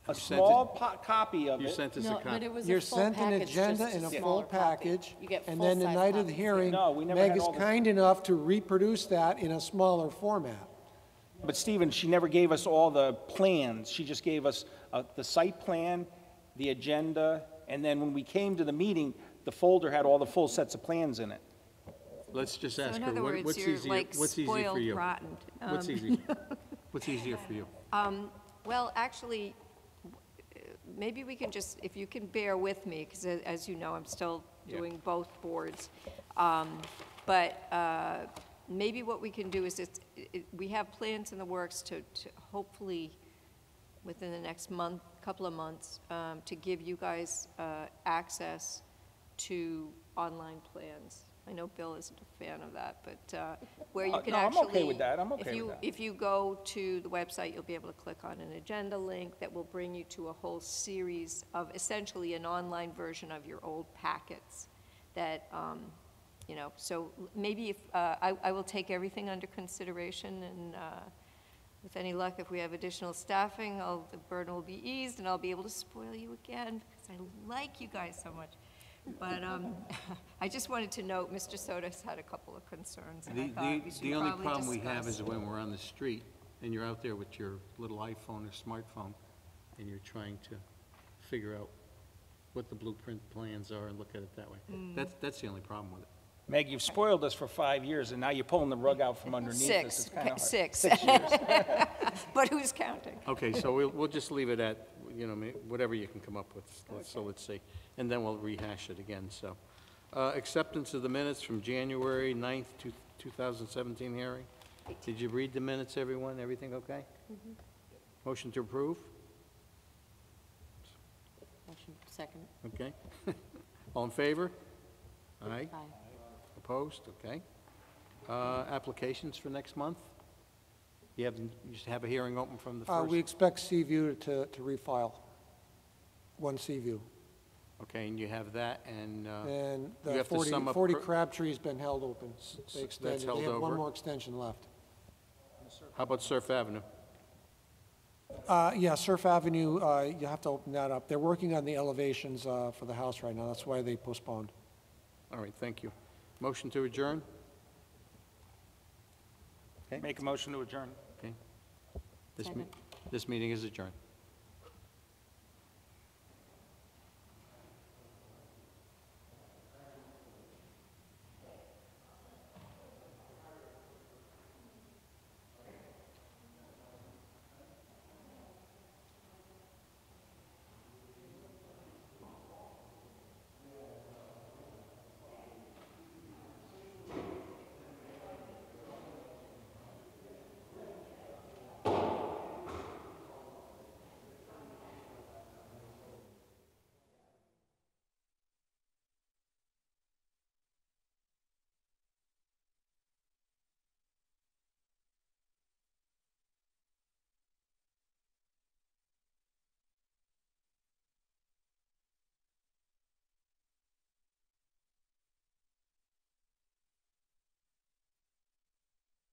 a You sent small it- copy of it. You sent us a No, copy. but it was You're a full sent an package, agenda just and a smaller full copy. package, You get and then the full-size night of the copies. hearing, No, we never Meg had is all the- kind enough to reproduce that in a smaller format. But Stephen, she never gave us all the plans. She just gave us the site plan, the agenda, and then when we came to the meeting, the folder had all the full sets of plans in it. Let's just So ask in her, other words, what's you're easier, like what's easier for spoiled you? rotten. What's easier? What's easier for you? Well, actually, maybe we can just, if you can bear with me, because as you know, I'm still doing both boards. But maybe what we can do is, we have plans in the works to hopefully, within the next month, couple of months, to give you guys access to online plans. I know Bill isn't a fan of that, but where you can No, actually... I'm okay with that. I'm okay if you, with that. If you go to the website, you'll be able to click on an agenda link that will bring you to a whole series of, essentially, an online version of your old packets that, you know, so maybe if, I will take everything under consideration, and with any luck, if we have additional staffing, the burden will be eased, and I'll be able to spoil you again, because I like you guys so much. But I just wanted to note, Mr. Soto's had a couple of concerns, and I thought we should The only probably problem we have discuss. is when we're on the street, and you're out there with your little iPhone or smartphone, and you're trying to figure out what the blueprint plans are and look at it that way. That's the only problem with it. Meg, you've spoiled us for 5 years, and now you're pulling the rug out from underneath us. It's Six, kinda hard. six. 6 years. But who's counting? Okay, so we'll just leave it at, you know, whatever you can come up with, so let's see. And then we'll rehash it again, so. Acceptance of the minutes from January 9th, 2017 hearing. Did you read the minutes, everyone? Everything okay? Motion to approve? Motion, second. Okay. All in favor? Aye. Aye. Opposed? Okay. Applications for next month? You just have a hearing open from the first? We expect Seaview to refile, one Seaview. Okay, and you have that, and And you the have to 40 sum up 40 per- Crabtree's been held open. They extended, held they have one over? more extension left. How about Surf Avenue? Yeah, Surf Avenue, you have to open that up. They're working on the elevations for the house right now. That's why they postponed. All right, thank you. Motion to adjourn? Make a motion to adjourn. Okay. Second. This meeting is adjourned.